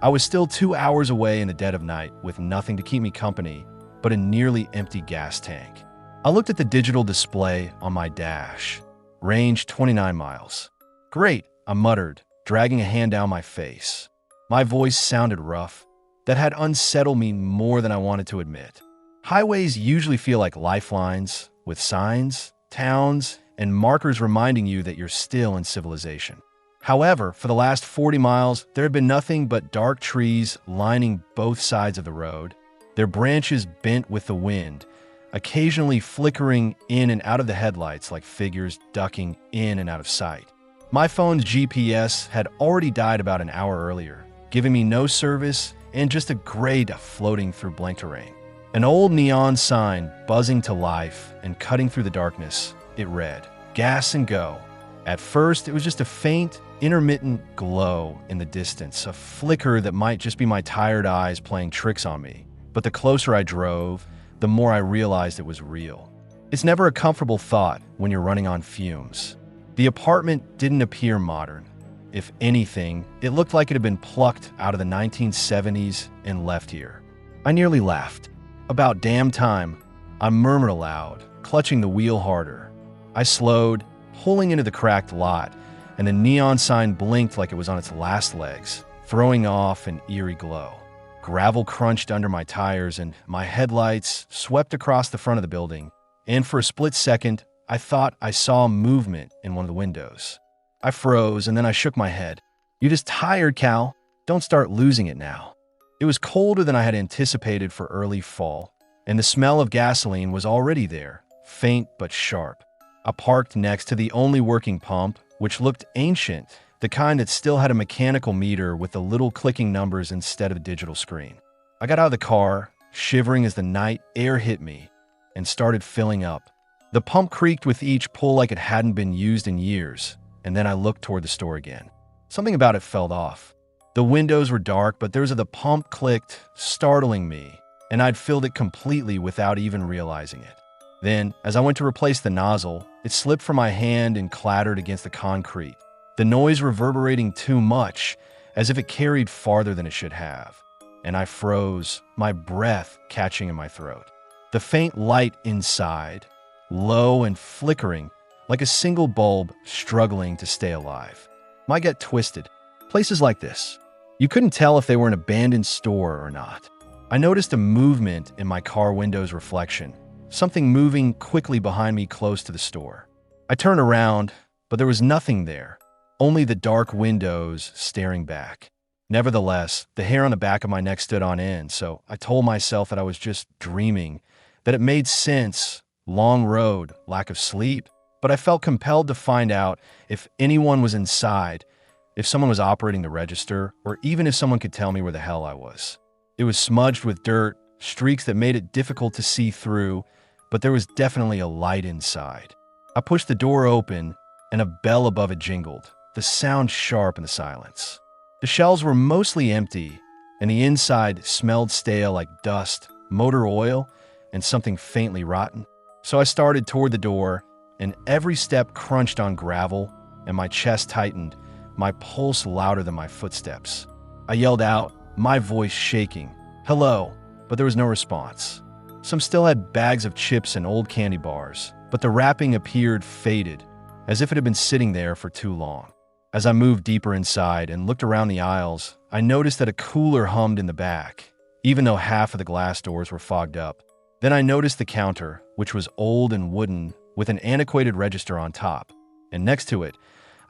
I was still 2 hours away in the dead of night with nothing to keep me company but a nearly empty gas tank. I looked at the digital display on my dash. Range 29 miles. "Great," I muttered, dragging a hand down my face. My voice sounded rough. That had unsettled me more than I wanted to admit. Highways usually feel like lifelines, with signs, towns, and markers reminding you that you're still in civilization. However, for the last 40 miles, there had been nothing but dark trees lining both sides of the road, their branches bent with the wind, occasionally flickering in and out of the headlights like figures ducking in and out of sight. My phone's GPS had already died about an hour earlier, giving me no service and just a gray dot floating through blank terrain. An old neon sign buzzing to life and cutting through the darkness, it read, "Gas and go." At first, it was just a faint, intermittent glow in the distance, a flicker that might just be my tired eyes playing tricks on me. But the closer I drove, the more I realized it was real. It's never a comfortable thought when you're running on fumes. The apartment didn't appear modern. If anything, it looked like it had been plucked out of the 1970s and left here. I nearly laughed. "About damn time," I murmured aloud, clutching the wheel harder. I slowed, pulling into the cracked lot, and the neon sign blinked like it was on its last legs, throwing off an eerie glow. Gravel crunched under my tires, and my headlights swept across the front of the building. And for a split second, I thought I saw movement in one of the windows. I froze, and then I shook my head. "You're just tired, Cal. Don't start losing it now." It was colder than I had anticipated for early fall, and the smell of gasoline was already there, faint but sharp. I parked next to the only working pump, which looked ancient, the kind that still had a mechanical meter with the little clicking numbers instead of a digital screen. I got out of the car, shivering as the night air hit me, and started filling up. The pump creaked with each pull like it hadn't been used in years, and then I looked toward the store again. Something about it felt off. The windows were dark, but the pump clicked, startling me, and I'd filled it completely without even realizing it. Then, as I went to replace the nozzle, it slipped from my hand and clattered against the concrete, the noise reverberating too much, as if it carried farther than it should have. And I froze, my breath catching in my throat. The faint light inside, low and flickering, like a single bulb struggling to stay alive. My gut twisted. Places like this, you couldn't tell if they were an abandoned store or not. I noticed a movement in my car window's reflection, something moving quickly behind me close to the store. I turned around, but there was nothing there, only the dark windows staring back. Nevertheless, the hair on the back of my neck stood on end, so I told myself that I was just dreaming, that it made sense, long road, lack of sleep, but I felt compelled to find out if anyone was inside, if someone was operating the register, or even if someone could tell me where the hell I was. It was smudged with dirt, streaks that made it difficult to see through, but there was definitely a light inside. I pushed the door open, and a bell above it jingled, the sound sharp in the silence. The shelves were mostly empty, and the inside smelled stale like dust, motor oil, and something faintly rotten. So I started toward the door, and every step crunched on gravel, and my chest tightened, my pulse louder than my footsteps. I yelled out, my voice shaking, "Hello," but there was no response. Some still had bags of chips and old candy bars, but the wrapping appeared faded, as if it had been sitting there for too long. As I moved deeper inside and looked around the aisles, I noticed that a cooler hummed in the back, even though half of the glass doors were fogged up. Then I noticed the counter, which was old and wooden, with an antiquated register on top. And next to it,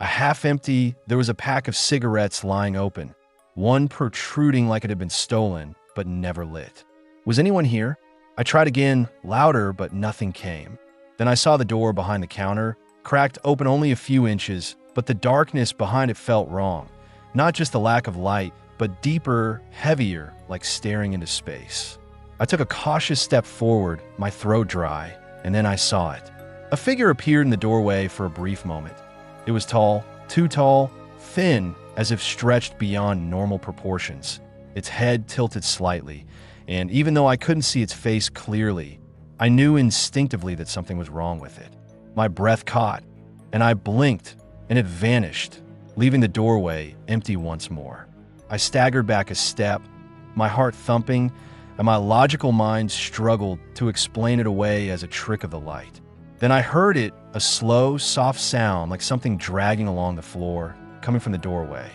a half-empty, there was a pack of cigarettes lying open, one protruding like it had been stolen, but never lit. Was anyone here? I tried again, louder, but nothing came. Then I saw the door behind the counter, cracked open only a few inches, but the darkness behind it felt wrong. Not just the lack of light, but deeper, heavier, like staring into space. I took a cautious step forward, my throat dry, and then I saw it. A figure appeared in the doorway for a brief moment. It was tall, too tall, thin, as if stretched beyond normal proportions. Its head tilted slightly, and even though I couldn't see its face clearly, I knew instinctively that something was wrong with it. My breath caught, and I blinked, and it vanished, leaving the doorway empty once more. I staggered back a step, my heart thumping, and my logical mind struggled to explain it away as a trick of the light. Then I heard it, a slow, soft sound like something dragging along the floor, coming from the doorway.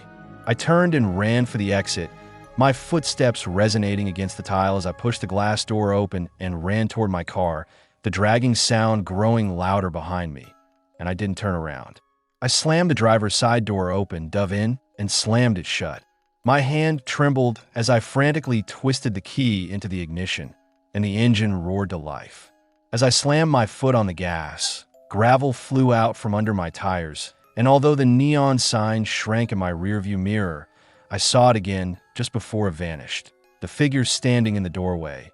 I turned and ran for the exit, my footsteps resonating against the tile as I pushed the glass door open and ran toward my car, the dragging sound growing louder behind me, and I didn't turn around. I slammed the driver's side door open, dove in, and slammed it shut. My hand trembled as I frantically twisted the key into the ignition, and the engine roared to life. As I slammed my foot on the gas, gravel flew out from under my tires, and although the neon sign shrank in my rearview mirror, I saw it again just before it vanished, the figure standing in the doorway,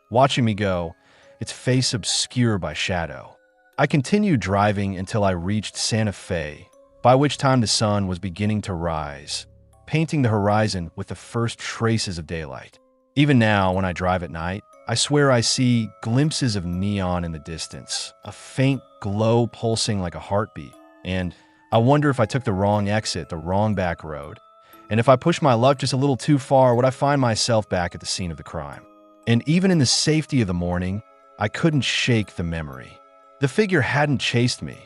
watching me go, its face obscured by shadow. I continued driving until I reached Santa Fe, by which time the sun was beginning to rise, painting the horizon with the first traces of daylight. Even now, when I drive at night, I swear I see glimpses of neon in the distance, a faint glow pulsing like a heartbeat, and I wonder if I took the wrong exit, the wrong back road, and if I pushed my luck just a little too far, would I find myself back at the scene of the crime? And even in the safety of the morning, I couldn't shake the memory. The figure hadn't chased me,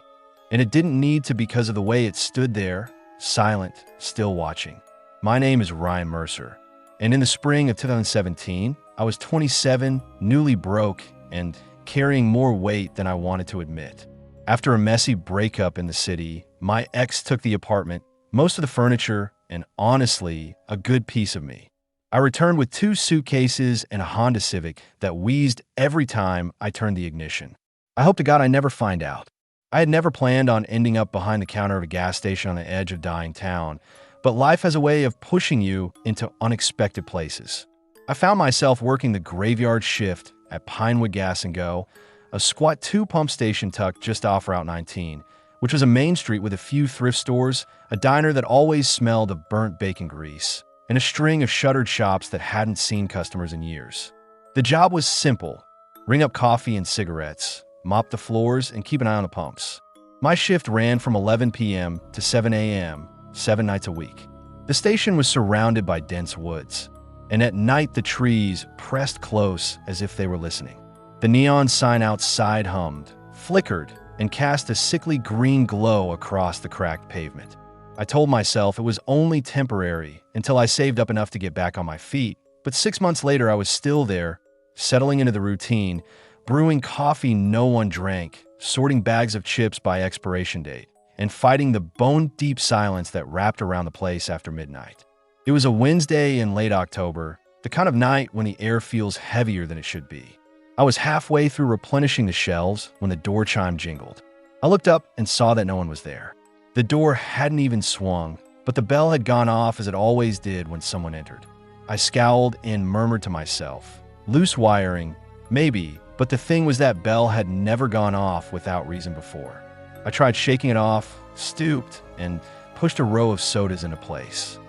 and it didn't need to because of the way it stood there, silent, still watching. My name is Ryan Mercer, and in the spring of 2017, I was 27, newly broke, and carrying more weight than I wanted to admit. After a messy breakup in the city, my ex took the apartment, most of the furniture, and honestly, a good piece of me. I returned with 2 suitcases and a Honda Civic that wheezed every time I turned the ignition. I hope to God I never find out. I had never planned on ending up behind the counter of a gas station on the edge of dying town, but life has a way of pushing you into unexpected places. I found myself working the graveyard shift at Pinewood Gas & Go, a squat 2 pump station tucked just off Route 19, which was a main street with a few thrift stores, a diner that always smelled of burnt bacon grease, and a string of shuttered shops that hadn't seen customers in years. The job was simple: ring up coffee and cigarettes, mop the floors, and keep an eye on the pumps. My shift ran from 11 p.m. to 7 a.m., 7 nights a week. The station was surrounded by dense woods, and at night the trees pressed close as if they were listening. The neon sign outside hummed, flickered, and cast a sickly green glow across the cracked pavement. I told myself it was only temporary until I saved up enough to get back on my feet, but 6 months later I was still there, settling into the routine, brewing coffee no one drank, sorting bags of chips by expiration date, and fighting the bone-deep silence that wrapped around the place after midnight. It was a Wednesday in late October, the kind of night when the air feels heavier than it should be. I was halfway through replenishing the shelves when the door chime jingled. I looked up and saw that no one was there. The door hadn't even swung, but the bell had gone off as it always did when someone entered. I scowled and murmured to myself, "Loose wiring, maybe," but the thing was that bell had never gone off without reason before. I tried shaking it off, stooped, and pushed a row of sodas into place.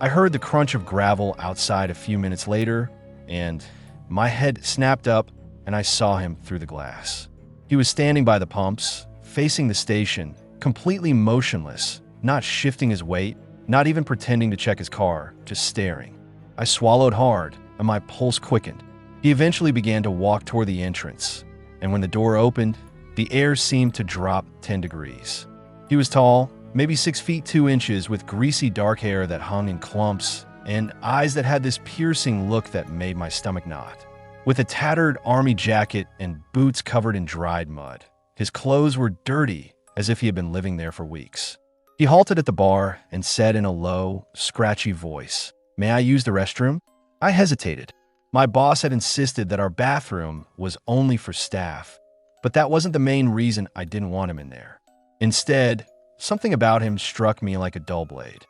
I heard the crunch of gravel outside a few minutes later, and my head snapped up and I saw him through the glass. He was standing by the pumps, facing the station, completely motionless, not shifting his weight, not even pretending to check his car, just staring. I swallowed hard, and my pulse quickened. He eventually began to walk toward the entrance, and when the door opened, the air seemed to drop 10 degrees. He was tall, maybe 6 feet 2 inches, with greasy dark hair that hung in clumps, and eyes that had this piercing look that made my stomach knot. With a tattered army jacket and boots covered in dried mud, his clothes were dirty, as if he had been living there for weeks. He halted at the bar and said in a low, scratchy voice, "May I use the restroom?" I hesitated. My boss had insisted that our bathroom was only for staff, but that wasn't the main reason I didn't want him in there. Instead, something about him struck me like a dull blade.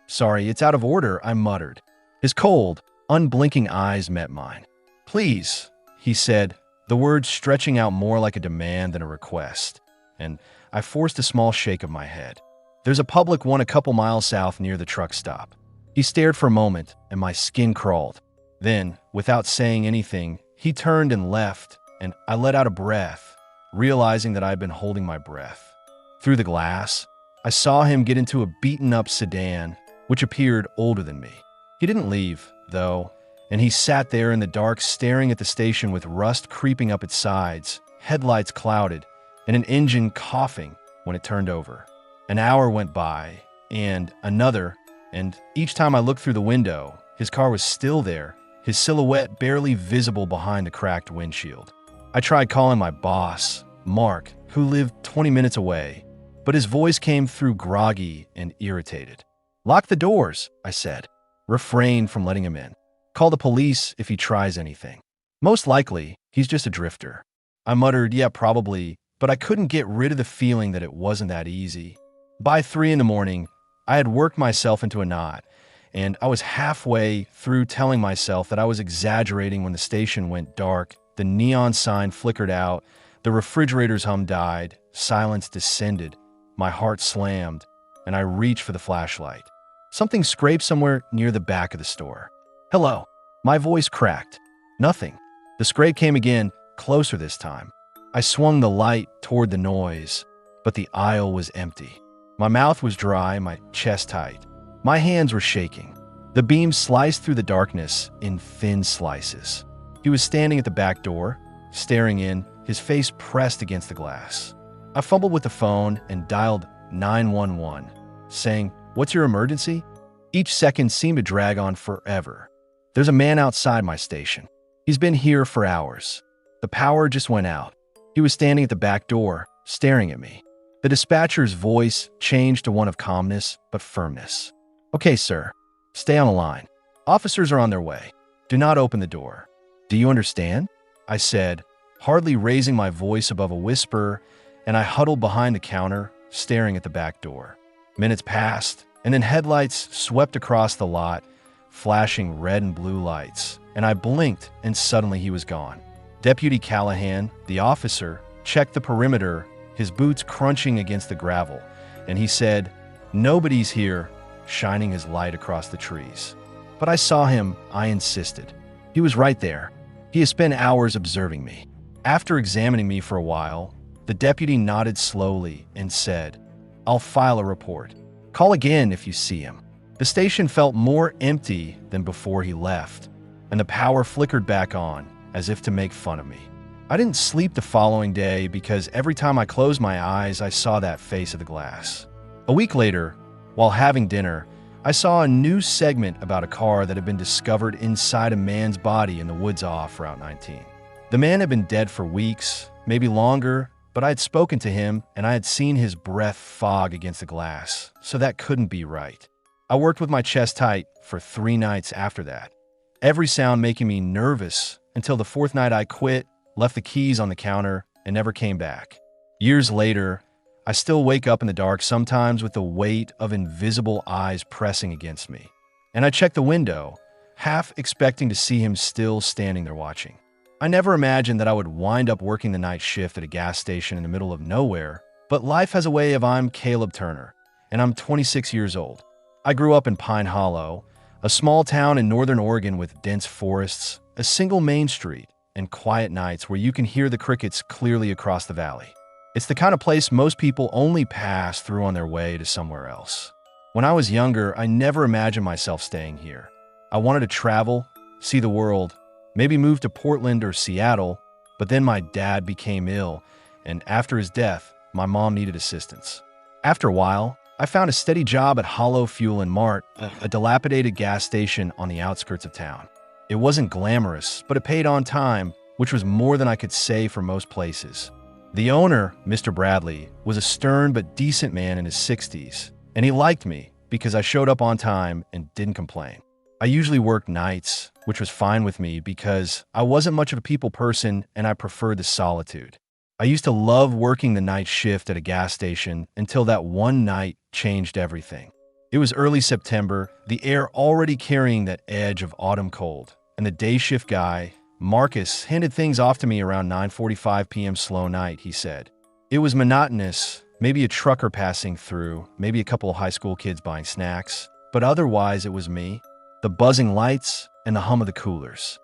"Sorry, it's out of order," I muttered. His cold, unblinking eyes met mine. "Please," he said, the words stretching out more like a demand than a request, and I forced a small shake of my head. "There's a public one a couple miles south near the truck stop." He stared for a moment, and my skin crawled. Then, without saying anything, he turned and left, and I let out a breath, realizing that I had been holding my breath. Through the glass, I saw him get into a beaten-up sedan, which appeared older than me. He didn't leave, though, and he sat there in the dark staring at the station with rust creeping up its sides, headlights clouded, and an engine coughing when it turned over. An hour went by, and another, and each time I looked through the window, his car was still there, his silhouette barely visible behind the cracked windshield. I tried calling my boss, Mark, who lived 20 minutes away, but his voice came through groggy and irritated. "Lock the doors," I said. "Refrain from letting him in. Call the police if he tries anything. Most likely, he's just a drifter." I muttered, "Yeah, probably," but I couldn't get rid of the feeling that it wasn't that easy. By 3 in the morning, I had worked myself into a knot, and I was halfway through telling myself that I was exaggerating when the station went dark, the neon sign flickered out, the refrigerator's hum died, silence descended, my heart slammed, and I reached for the flashlight. Something scraped somewhere near the back of the store. "Hello." My voice cracked. "Nothing." The scrape came again, closer this time. I swung the light toward the noise, but the aisle was empty. My mouth was dry, my chest tight. My hands were shaking. The beam sliced through the darkness in thin slices. He was standing at the back door, staring in, his face pressed against the glass. I fumbled with the phone and dialed 911, saying, "What's your emergency?" Each second seemed to drag on forever. There's a man outside my station. He's been here for hours. The power just went out. He was standing at the back door, staring at me. The dispatcher's voice changed to one of calmness but firmness. "Okay, sir. Stay on the line. Officers are on their way. Do not open the door." "Do you understand?" I said, hardly raising my voice above a whisper, and I huddled behind the counter, staring at the back door. Minutes passed, and then headlights swept across the lot, flashing red and blue lights, and I blinked, and suddenly he was gone. Deputy Callahan, the officer, checked the perimeter, his boots crunching against the gravel, and he said, "Nobody's here," shining his light across the trees. But I saw him, I insisted. He was right there. He had spent hours observing me. After examining me for a while, the deputy nodded slowly and said, "I'll file a report. Call again if you see him." The station felt more empty than before he left, and the power flickered back on, as if to make fun of me. I didn't sleep the following day because every time I closed my eyes, I saw that face of the glass. A week later, while having dinner, I saw a new segment about a car that had been discovered inside a man's body in the woods off Route 19. The man had been dead for weeks, maybe longer, but I had spoken to him and I had seen his breath fog against the glass, so that couldn't be right. I worked with my chest tight for 3 nights after that, every sound making me nervous until the 4th night I quit, left the keys on the counter, and never came back. Years later, I still wake up in the dark sometimes with the weight of invisible eyes pressing against me. And I check the window, half expecting to see him still standing there watching. I never imagined that I would wind up working the night shift at a gas station in the middle of nowhere, but life has a way of I'm Caleb Turner, and I'm 26 years old. I grew up in Pine Hollow, a small town in northern Oregon with dense forests, a single main street, and quiet nights where you can hear the crickets clearly across the valley. It's the kind of place most people only pass through on their way to somewhere else. When I was younger, I never imagined myself staying here. I wanted to travel, see the world, maybe move to Portland or Seattle, but then my dad became ill, and after his death, my mom needed assistance. After a while, I found a steady job at Hollow Fuel and Mart, a dilapidated gas station on the outskirts of town. It wasn't glamorous, but it paid on time, which was more than I could say for most places. The owner, Mr. Bradley, was a stern but decent man in his 60s, and he liked me because I showed up on time and didn't complain. I usually worked nights, which was fine with me because I wasn't much of a people person and I preferred the solitude. I used to love working the night shift at a gas station until that one night changed everything. It was early September, the air already carrying that edge of autumn cold, and the day shift guy, Marcus, handed things off to me around 9:45 p.m. slow night, he said. It was monotonous, maybe a trucker passing through, maybe a couple of high school kids buying snacks, but otherwise it was me, the buzzing lights, and the hum of the coolers.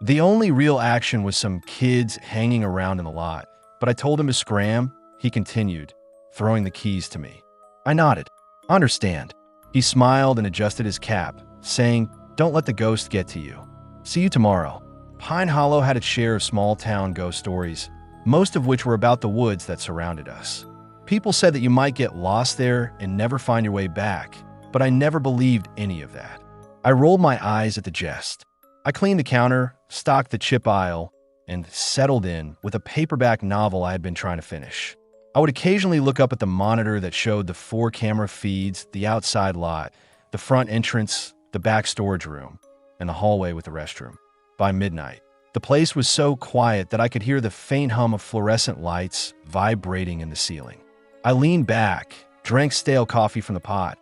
The only real action was some kids hanging around in the lot, but I told him to scram. He continued, throwing the keys to me. I nodded. "I understand." He smiled and adjusted his cap, saying, "Don't let the ghost get to you. See you tomorrow." Pine Hollow had its share of small-town ghost stories, most of which were about the woods that surrounded us. People said that you might get lost there and never find your way back, but I never believed any of that. I rolled my eyes at the jest. I cleaned the counter, stocked the chip aisle, and settled in with a paperback novel I had been trying to finish. I would occasionally look up at the monitor that showed the 4 camera feeds, the outside lot, the front entrance, the back storage room, and the hallway with the restroom. By midnight, the place was so quiet that I could hear the faint hum of fluorescent lights vibrating in the ceiling. I leaned back, drank stale coffee from the pot,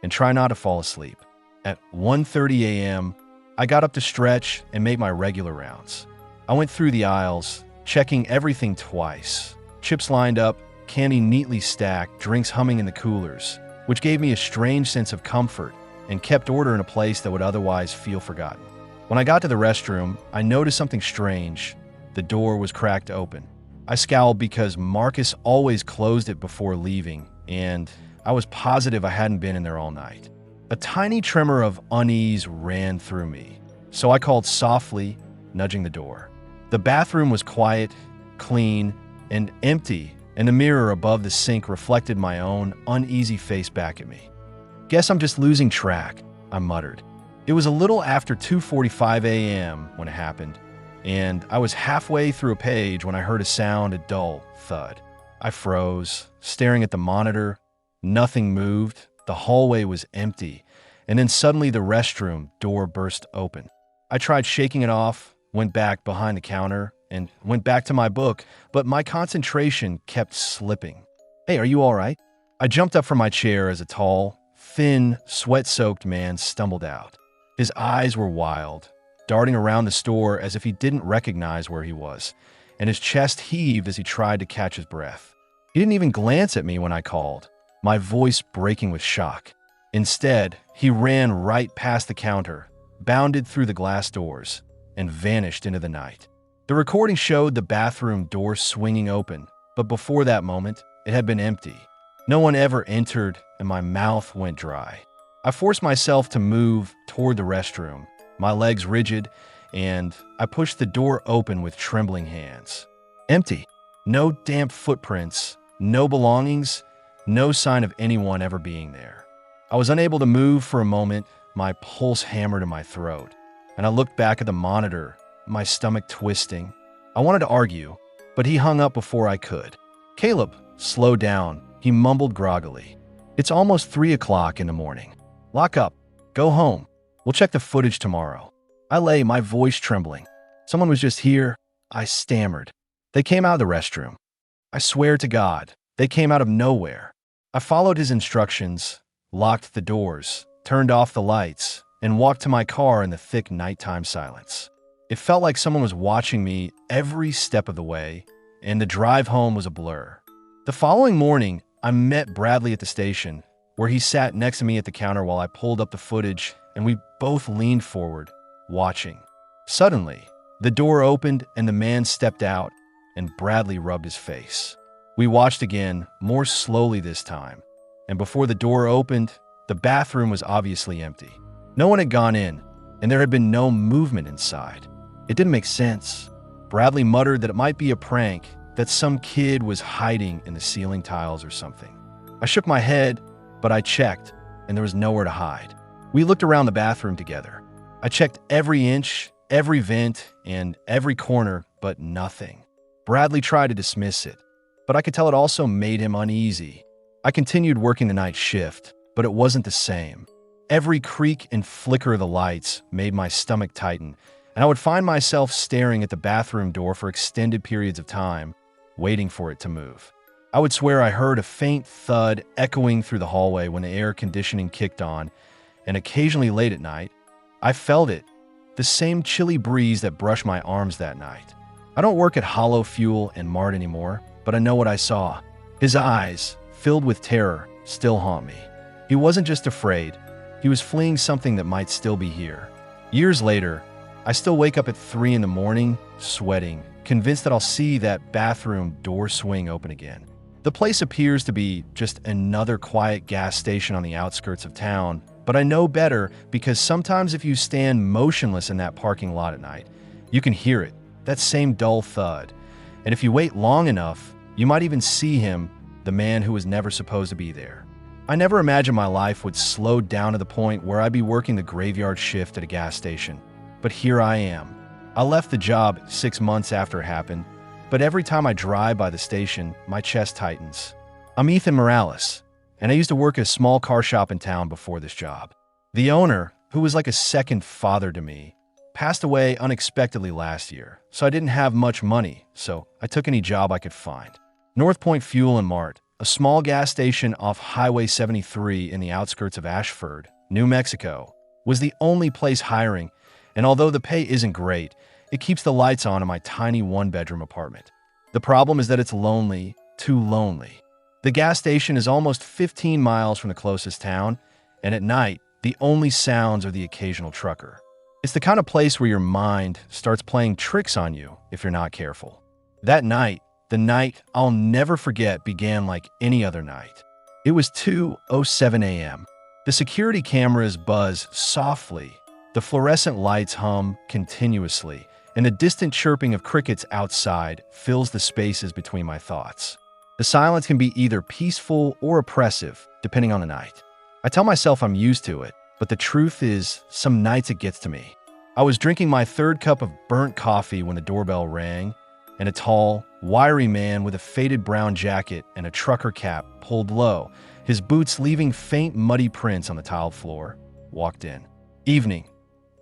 and tried not to fall asleep. At 1:30 a.m., I got up to stretch and make my regular rounds. I went through the aisles, checking everything twice. Chips lined up, candy neatly stacked, drinks humming in the coolers, which gave me a strange sense of comfort and kept order in a place that would otherwise feel forgotten. When I got to the restroom, I noticed something strange. The door was cracked open. I scowled because Marcus always closed it before leaving, and I was positive I hadn't been in there all night. A tiny tremor of unease ran through me, so I called softly, nudging the door. The bathroom was quiet, clean, and empty, and the mirror above the sink reflected my own uneasy face back at me. Guess I'm just losing track, I muttered. It was a little after 2:45 a.m. when it happened, and I was halfway through a page when I heard a dull thud. I froze, staring at the monitor. Nothing moved. The hallway was empty, and then suddenly the restroom door burst open. I tried shaking it off, went back behind the counter, and went back to my book, but my concentration kept slipping. "Hey, are you all right?" I jumped up from my chair as a tall, thin, sweat-soaked man stumbled out. His eyes were wild, darting around the store as if he didn't recognize where he was, and his chest heaved as he tried to catch his breath. He didn't even glance at me when I called, my voice breaking with shock. Instead, he ran right past the counter, bounded through the glass doors, and vanished into the night. The recording showed the bathroom door swinging open, but before that moment, it had been empty. No one ever entered, and my mouth went dry. I forced myself to move toward the restroom, my legs rigid, and I pushed the door open with trembling hands. Empty. No damp footprints, no belongings, no sign of anyone ever being there. I was unable to move for a moment, my pulse hammered in my throat, and I looked back at the monitor, my stomach twisting. I wanted to argue, but he hung up before I could. "Caleb, slow down," he mumbled groggily. "It's almost 3 o'clock in the morning. Lock up. Go home. We'll check the footage tomorrow." I lay, my voice trembling. "Someone was just here," I stammered. "They came out of the restroom. I swear to God, they came out of nowhere." I followed his instructions, locked the doors, turned off the lights, and walked to my car in the thick nighttime silence. It felt like someone was watching me every step of the way, and the drive home was a blur. The following morning, I met Bradley at the station, where he sat next to me at the counter while I pulled up the footage, and we both leaned forward, watching. Suddenly, the door opened and the man stepped out, and Bradley rubbed his face. We watched again, more slowly this time, and before the door opened, the bathroom was obviously empty. No one had gone in, and there had been no movement inside. It didn't make sense. Bradley muttered that it might be a prank, that some kid was hiding in the ceiling tiles or something. I shook my head, but I checked, and there was nowhere to hide. We looked around the bathroom together. I checked every inch, every vent, and every corner, but nothing. Bradley tried to dismiss it, but I could tell it also made him uneasy. I continued working the night shift, but it wasn't the same. Every creak and flicker of the lights made my stomach tighten, and I would find myself staring at the bathroom door for extended periods of time, waiting for it to move. I would swear I heard a faint thud echoing through the hallway when the air conditioning kicked on, and occasionally late at night, I felt it, the same chilly breeze that brushed my arms that night. I don't work at Hollow Fuel and Mart anymore, but I know what I saw. His eyes, filled with terror, still haunt me. He wasn't just afraid, he was fleeing something that might still be here. Years later, I still wake up at 3 in the morning, sweating, convinced that I'll see that bathroom door swing open again. The place appears to be just another quiet gas station on the outskirts of town, but I know better because sometimes if you stand motionless in that parking lot at night, you can hear it, that same dull thud. And if you wait long enough, you might even see him, the man who was never supposed to be there. I never imagined my life would slow down to the point where I'd be working the graveyard shift at a gas station. But here I am. I left the job 6 months after it happened, but every time I drive by the station, my chest tightens. I'm Ethan Morales, and I used to work at a small car shop in town before this job. The owner, who was like a second father to me, passed away unexpectedly last year, so I didn't have much money, so I took any job I could find. North Point Fuel and Mart, a small gas station off Highway 73 in the outskirts of Ashford, New Mexico, was the only place hiring, and although the pay isn't great, it keeps the lights on in my tiny one-bedroom apartment. The problem is that it's lonely, too lonely. The gas station is almost 15 miles from the closest town, and at night, the only sounds are the occasional trucker. It's the kind of place where your mind starts playing tricks on you if you're not careful. That night, the night I'll never forget, began like any other night. It was 2:07 a.m. The security cameras buzz softly, the fluorescent lights hum continuously, and the distant chirping of crickets outside fills the spaces between my thoughts. The silence can be either peaceful or oppressive, depending on the night. I tell myself I'm used to it, but the truth is, some nights it gets to me. I was drinking my third cup of burnt coffee when the doorbell rang, and a tall, wiry man with a faded brown jacket and a trucker cap pulled low, his boots leaving faint muddy prints on the tiled floor, walked in. "Evening,"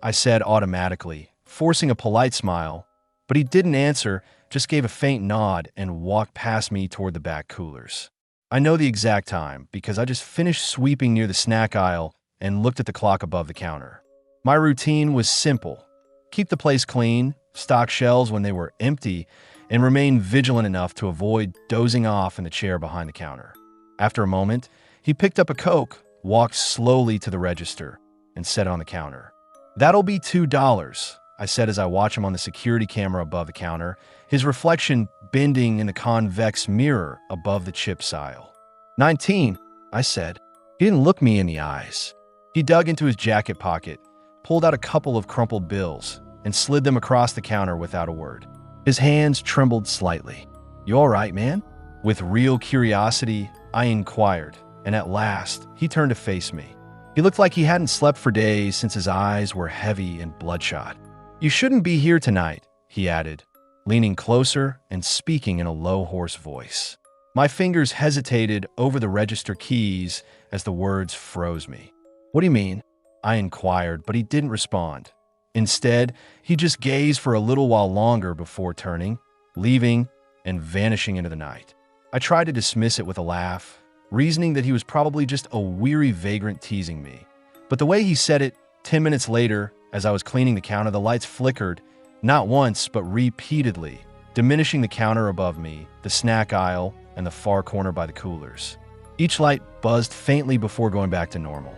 I said automatically, forcing a polite smile, but he didn't answer, just gave a faint nod and walked past me toward the back coolers. I know the exact time because I just finished sweeping near the snack aisle and looked at the clock above the counter. My routine was simple: keep the place clean, stock shelves when they were empty, and remain vigilant enough to avoid dozing off in the chair behind the counter. After a moment, he picked up a Coke, walked slowly to the register, and set it on the counter. "That'll be $2, I said as I watched him on the security camera above the counter, his reflection bending in the convex mirror above the chips aisle. 19, I said. He didn't look me in the eyes. He dug into his jacket pocket, pulled out a couple of crumpled bills, and slid them across the counter without a word. His hands trembled slightly. "You all right, man?" With real curiosity, I inquired, and at last, he turned to face me. He looked like he hadn't slept for days since his eyes were heavy and bloodshot. "You shouldn't be here tonight," he added, leaning closer and speaking in a low, hoarse voice. My fingers hesitated over the register keys as the words froze me. "What do you mean?" I inquired, but he didn't respond. Instead, he just gazed for a little while longer before turning, leaving, and vanishing into the night. I tried to dismiss it with a laugh, reasoning that he was probably just a weary vagrant teasing me. But the way he said it, 10 minutes later, as I was cleaning the counter, the lights flickered, not once, but repeatedly, diminishing the counter above me, the snack aisle, and the far corner by the coolers. Each light buzzed faintly before going back to normal.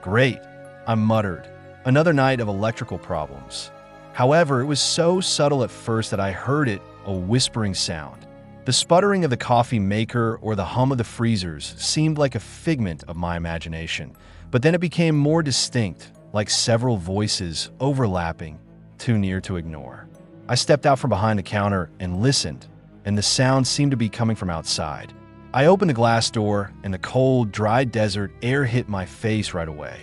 "Great," I muttered. Another night of electrical problems. However, it was so subtle at first that I heard it, a whispering sound. The sputtering of the coffee maker or the hum of the freezers seemed like a figment of my imagination, but then it became more distinct, like several voices overlapping, too near to ignore. I stepped out from behind the counter and listened, and the sound seemed to be coming from outside. I opened the glass door, and the cold, dry desert air hit my face right away.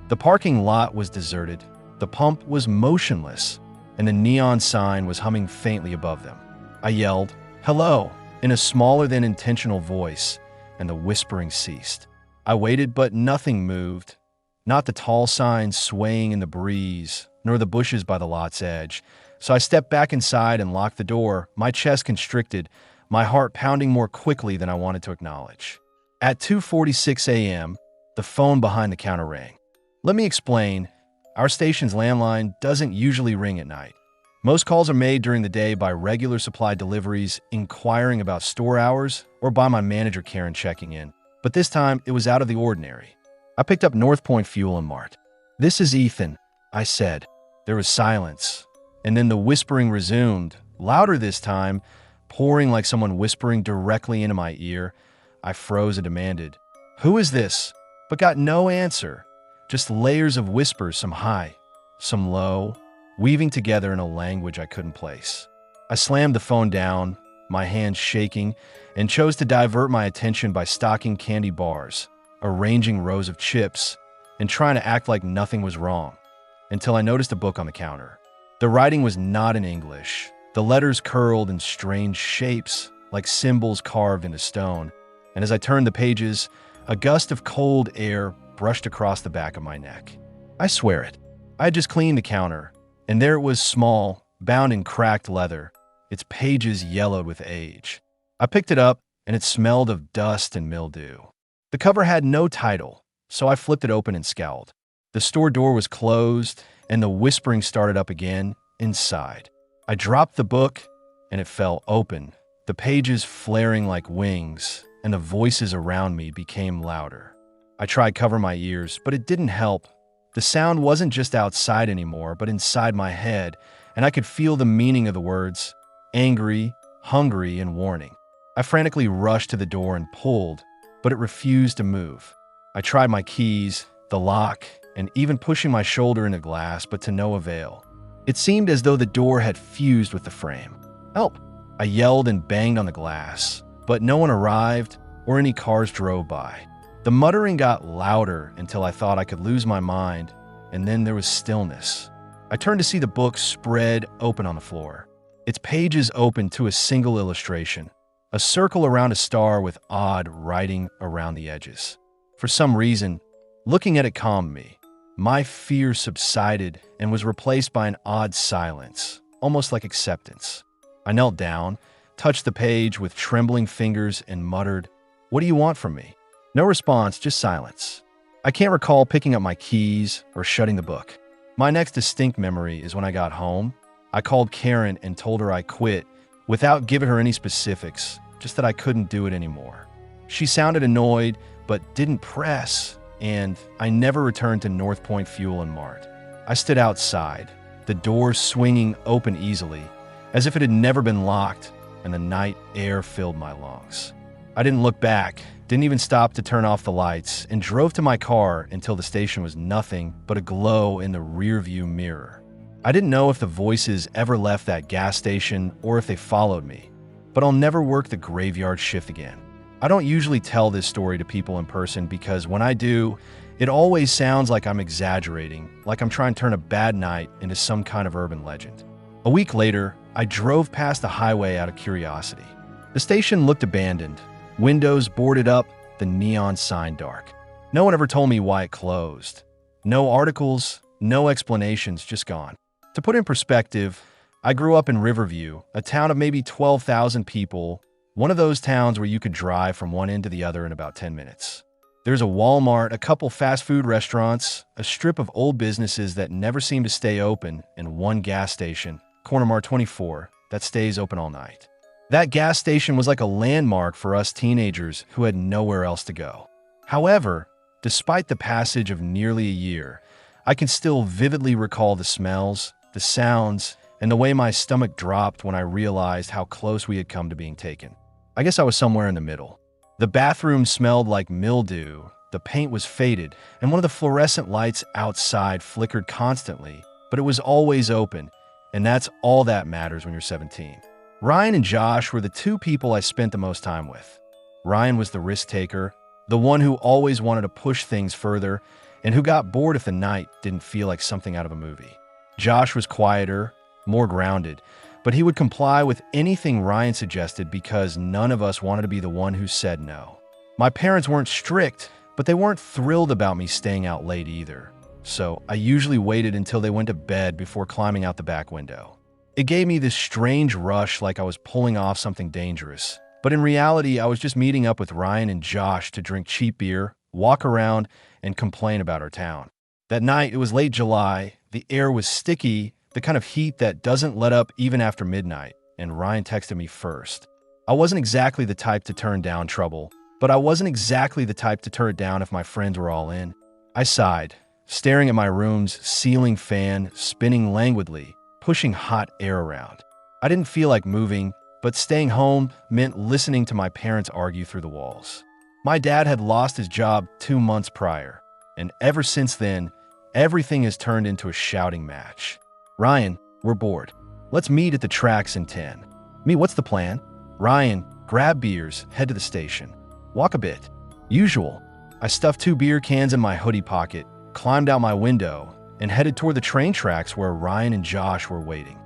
The parking lot was deserted, the pump was motionless, and the neon sign was humming faintly above them. I yelled, "Hello," in a smaller than intentional voice, and the whispering ceased. I waited, but nothing moved. Not the tall sign swaying in the breeze, nor the bushes by the lot's edge. So I stepped back inside and locked the door, my chest constricted, my heart pounding more quickly than I wanted to acknowledge. At 2:46 a.m., the phone behind the counter rang. Let me explain. Our station's landline doesn't usually ring at night. Most calls are made during the day by regular supply deliveries inquiring about store hours or by my manager Karen checking in. But this time, it was out of the ordinary. I picked up North Point Fuel and Mart. "This is Ethan," I said. There was silence, and then the whispering resumed, louder this time, pouring like someone whispering directly into my ear. I froze and demanded, "Who is this?" But got no answer. Just layers of whispers, some high, some low, weaving together in a language I couldn't place. I slammed the phone down, my hands shaking, and chose to divert my attention by stocking candy bars, arranging rows of chips, and trying to act like nothing was wrong, until I noticed a book on the counter. The writing was not in English. The letters curled in strange shapes, like symbols carved into stone, and as I turned the pages, a gust of cold air brushed across the back of my neck. I swear it. I had just cleaned the counter, and there it was, small, bound in cracked leather, its pages yellowed with age. I picked it up, and it smelled of dust and mildew. The cover had no title, so I flipped it open and scowled. The store door was closed, and the whispering started up again inside. I dropped the book, and it fell open, the pages flaring like wings, and the voices around me became louder. I tried covering my ears, but it didn't help. The sound wasn't just outside anymore, but inside my head, and I could feel the meaning of the words: angry, hungry, and warning. I frantically rushed to the door and pulled, but it refused to move. I tried my keys, the lock, and even pushing my shoulder into glass, but to no avail. It seemed as though the door had fused with the frame. "Help!" I yelled and banged on the glass, but no one arrived or any cars drove by. The muttering got louder until I thought I could lose my mind, and then there was stillness. I turned to see the book spread open on the floor. Its pages open to a single illustration, a circle around a star with odd writing around the edges. For some reason, looking at it calmed me. My fear subsided and was replaced by an odd silence, almost like acceptance. I knelt down, touched the page with trembling fingers, and muttered, "What do you want from me?" No response, just silence. I can't recall picking up my keys or shutting the book. My next distinct memory is when I got home. I called Karen and told her I quit without giving her any specifics, just that I couldn't do it anymore. She sounded annoyed, but didn't press, and I never returned to North Point Fuel and Mart. I stood outside, the doors swinging open easily, as if it had never been locked, and the night air filled my lungs. I didn't look back, didn't even stop to turn off the lights, and drove to my car until the station was nothing but a glow in the rearview mirror. I didn't know if the voices ever left that gas station or if they followed me, but I'll never work the graveyard shift again. I don't usually tell this story to people in person because when I do, it always sounds like I'm exaggerating, like I'm trying to turn a bad night into some kind of urban legend. A week later, I drove past the highway out of curiosity. The station looked abandoned, windows boarded up, the neon sign dark. No one ever told me why it closed. No articles, no explanations, just gone. To put in perspective, I grew up in Riverview, a town of maybe 12,000 people, one of those towns where you could drive from one end to the other in about 10 minutes. There's a Walmart, a couple fast food restaurants, a strip of old businesses that never seem to stay open, and one gas station, Corner Mart 24, that stays open all night. That gas station was like a landmark for us teenagers who had nowhere else to go. However, despite the passage of nearly a year, I can still vividly recall the smells, the sounds, and the way my stomach dropped when I realized how close we had come to being taken. I guess I was somewhere in the middle. The bathroom smelled like mildew, the paint was faded, and one of the fluorescent lights outside flickered constantly, but it was always open, and that's all that matters when you're 17. Ryan and Josh were the two people I spent the most time with. Ryan was the risk taker, the one who always wanted to push things further, and who got bored if the night didn't feel like something out of a movie. Josh was quieter, more grounded, but he would comply with anything Ryan suggested because none of us wanted to be the one who said no. My parents weren't strict, but they weren't thrilled about me staying out late either, so I usually waited until they went to bed before climbing out the back window. It gave me this strange rush like I was pulling off something dangerous, but in reality I was just meeting up with Ryan and Josh to drink cheap beer, walk around, and complain about our town. That night, it was late July, the air was sticky, the kind of heat that doesn't let up even after midnight, and Ryan texted me first. I wasn't exactly the type to turn down trouble, but I wasn't exactly the type to turn it down if my friends were all in. I sighed, staring at my room's ceiling fan spinning languidly, pushing hot air around. I didn't feel like moving, but staying home meant listening to my parents argue through the walls. My dad had lost his job 2 months prior, and ever since then, everything has turned into a shouting match. Ryan, we're bored. Let's meet at the tracks in 10. Me, what's the plan? Ryan, grab beers, head to the station. Walk a bit. Usual. I stuffed 2 beer cans in my hoodie pocket, climbed out my window, and headed toward the train tracks where Ryan and Josh were waiting.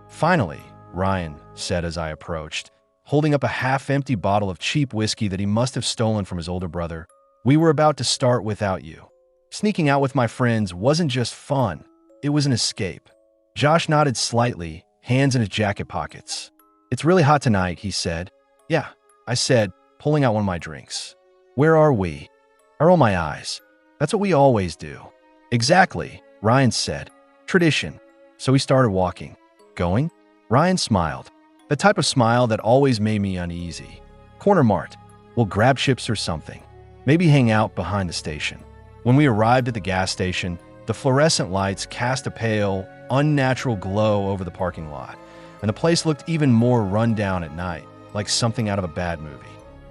Finally, Ryan said as I approached, holding up a half-empty bottle of cheap whiskey that he must have stolen from his older brother, "We were about to start without you." Sneaking out with my friends wasn't just fun, it was an escape. Josh nodded slightly, hands in his jacket pockets. "It's really hot tonight," he said. "Yeah," I said, pulling out one of my drinks. "Where are we?" I rolled my eyes. "That's what we always do." "Exactly," Ryan said. "Tradition." So we started walking. "Going?" Ryan smiled. The type of smile that always made me uneasy. "Corner Mart. We'll grab chips or something. Maybe hang out behind the station." When we arrived at the gas station, the fluorescent lights cast a pale, unnatural glow over the parking lot, and the place looked even more run down at night, like something out of a bad movie.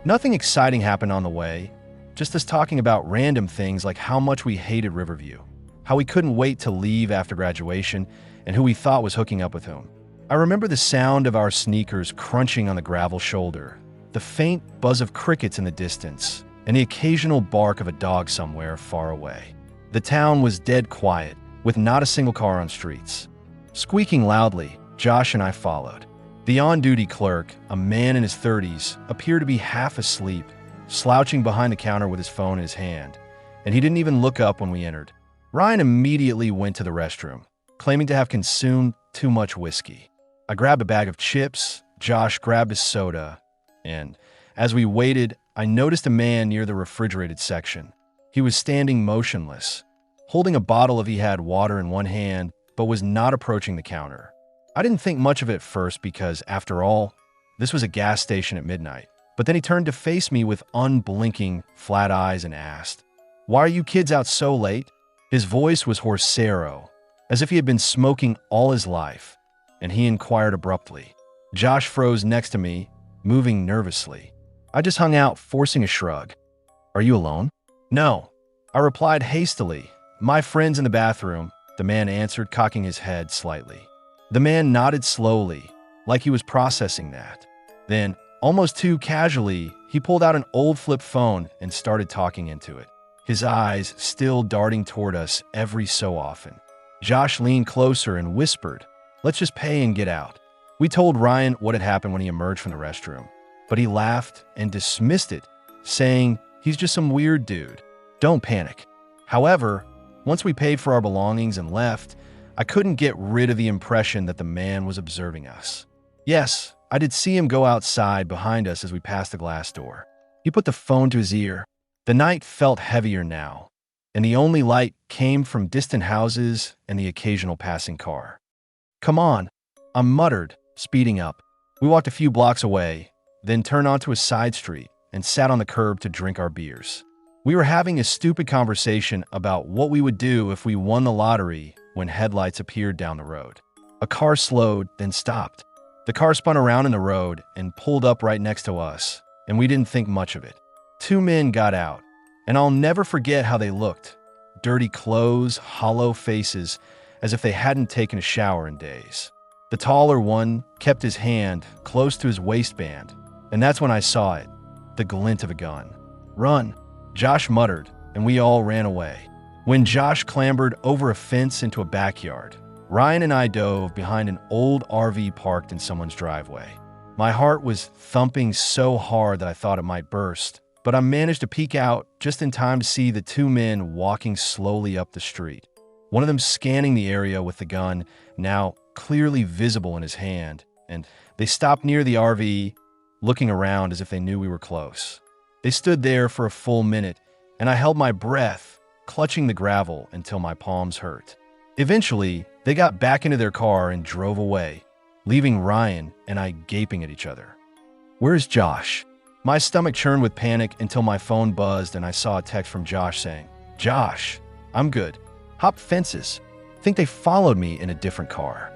Nothing exciting happened on the way, just us talking about random things like how much we hated Riverview, how we couldn't wait to leave after graduation, and who we thought was hooking up with whom. I remember the sound of our sneakers crunching on the gravel shoulder, the faint buzz of crickets in the distance, and the occasional bark of a dog somewhere far away. The town was dead quiet, with not a single car on streets. Squeaking loudly, Josh and I followed. The on-duty clerk, a man in his 30s, appeared to be half asleep, slouching behind the counter with his phone in his hand, and he didn't even look up when we entered. Ryan immediately went to the restroom, claiming to have consumed too much whiskey. I grabbed a bag of chips, Josh grabbed his soda, and as we waited, I noticed a man near the refrigerated section. He was standing motionless, holding a bottle of he had water in one hand, but was not approaching the counter. I didn't think much of it at first because, after all, this was a gas station at midnight. But then he turned to face me with unblinking, flat eyes and asked, "Why are you kids out so late?" His voice was horsero, as if he had been smoking all his life, and he inquired abruptly. Josh froze next to me, moving nervously. I just hung out, forcing a shrug. "Are you alone?" "No," I replied hastily. "My friend's in the bathroom," the man answered, cocking his head slightly. The man nodded slowly, like he was processing that. Then, almost too casually, he pulled out an old flip phone and started talking into it, his eyes still darting toward us every so often. Josh leaned closer and whispered, "Let's just pay and get out." We told Ryan what had happened when he emerged from the restroom, but he laughed and dismissed it, saying, "He's just some weird dude. Don't panic." However, once we paid for our belongings and left, I couldn't get rid of the impression that the man was observing us. Yes, I did see him go outside behind us as we passed the glass door. He put the phone to his ear. The night felt heavier now, and the only light came from distant houses and the occasional passing car. "Come on," I muttered, speeding up. We walked a few blocks away, then turned onto a side street and sat on the curb to drink our beers. We were having a stupid conversation about what we would do if we won the lottery when headlights appeared down the road. A car slowed, then stopped. The car spun around in the road and pulled up right next to us, and we didn't think much of it. Two men got out, and I'll never forget how they looked. Dirty clothes, hollow faces, as if they hadn't taken a shower in days. The taller one kept his hand close to his waistband, and that's when I saw it, the glint of a gun. "Run," Josh muttered, and we all ran away. When Josh clambered over a fence into a backyard, Ryan and I dove behind an old RV parked in someone's driveway. My heart was thumping so hard that I thought it might burst, but I managed to peek out just in time to see the two men walking slowly up the street. One of them scanning the area with the gun, now clearly visible in his hand, and they stopped near the RV, looking around as if they knew we were close. They stood there for a full minute, and I held my breath, clutching the gravel until my palms hurt. Eventually, they got back into their car and drove away, leaving Ryan and I gaping at each other. "Where's Josh?" My stomach churned with panic until my phone buzzed and I saw a text from Josh saying, "Josh, I'm good. Hop fences. Think they followed me in a different car."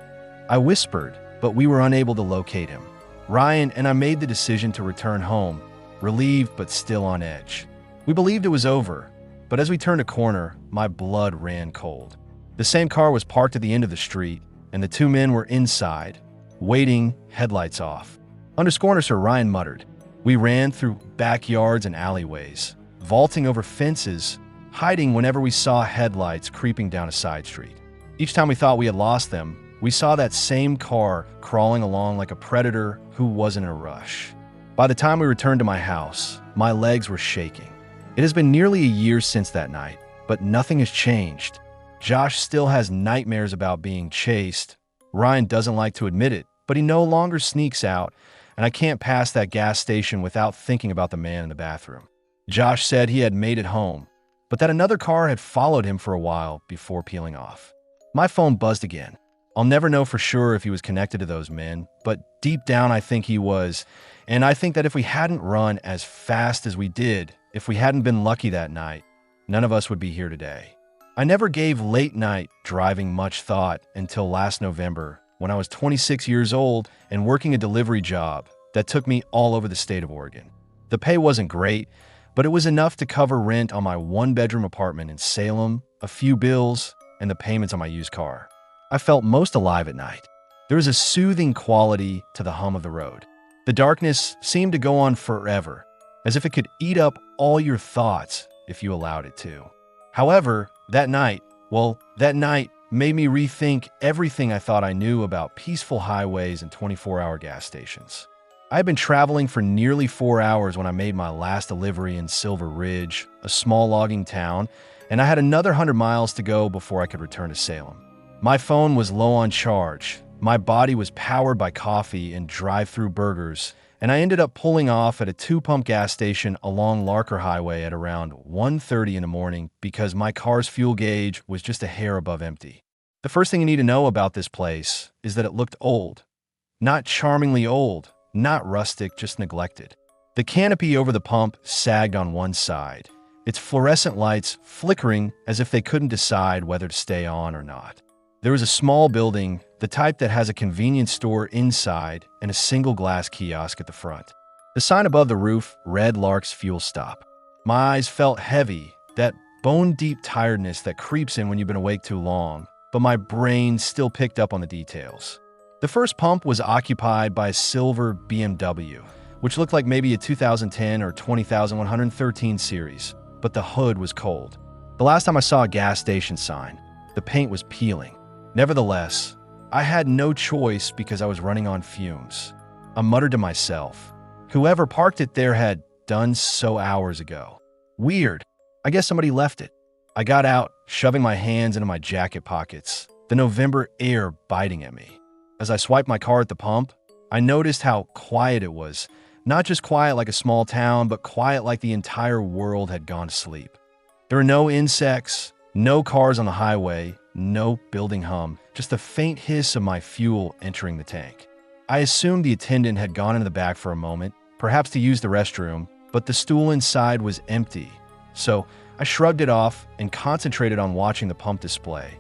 I whispered, but we were unable to locate him. Ryan and I made the decision to return home, relieved but still on edge. We believed it was over, but as we turned a corner, my blood ran cold. The same car was parked at the end of the street, and the two men were inside, waiting, headlights off. Underscore, Sir Ryan muttered. We ran through backyards and alleyways, vaulting over fences, hiding whenever we saw headlights creeping down a side street. Each time we thought we had lost them, we saw that same car crawling along like a predator who wasn't in a rush. By the time we returned to my house, my legs were shaking. It has been nearly a year since that night, but nothing has changed. Josh still has nightmares about being chased. Ryan doesn't like to admit it, but he no longer sneaks out, and I can't pass that gas station without thinking about the man in the bathroom. Josh said he had made it home, but that another car had followed him for a while before peeling off. My phone buzzed again. I'll never know for sure if he was connected to those men, but deep down I think he was, and I think that if we hadn't run as fast as we did, if we hadn't been lucky that night, none of us would be here today. I never gave late night driving much thought until last November, when I was 26 years old and working a delivery job that took me all over the state of Oregon. The pay wasn't great, but it was enough to cover rent on my one-bedroom apartment in Salem, a few bills, and the payments on my used car. I felt most alive at night. There was a soothing quality to the hum of the road. The darkness seemed to go on forever, as if it could eat up all your thoughts if you allowed it to. However, that night made me rethink everything I thought I knew about peaceful highways and 24-hour gas stations. I had been traveling for nearly 4 hours when I made my last delivery in Silver Ridge, a small logging town, and I had another 100 miles to go before I could return to Salem. My phone was low on charge, my body was powered by coffee and drive-through burgers, and I ended up pulling off at a 2-pump gas station along Larker Highway at around 1:30 in the morning because my car's fuel gauge was just a hair above empty. The first thing you need to know about this place is that it looked old. Not charmingly old, not rustic, just neglected. The canopy over the pump sagged on one side, its fluorescent lights flickering as if they couldn't decide whether to stay on or not. There was a small building, the type that has a convenience store inside and a single glass kiosk at the front. The sign above the roof read Lark's Fuel Stop. My eyes felt heavy, that bone-deep tiredness that creeps in when you've been awake too long, but my brain still picked up on the details. The first pump was occupied by a silver BMW, which looked like maybe a 2010 or 20,113 series, but the hood was cold. The last time I saw a gas station sign, the paint was peeling. Nevertheless, I had no choice because I was running on fumes. I muttered to myself, whoever parked it there had done so hours ago. Weird. I guess somebody left it. I got out, shoving my hands into my jacket pockets, the November air biting at me. As I swiped my car at the pump, I noticed how quiet it was. Not just quiet like a small town, but quiet like the entire world had gone to sleep. There were no insects, no cars on the highway, no building hum, just the faint hiss of my fuel entering the tank. I assumed the attendant had gone into the back for a moment, perhaps to use the restroom, but the stool inside was empty. So I shrugged it off and concentrated on watching the pump display,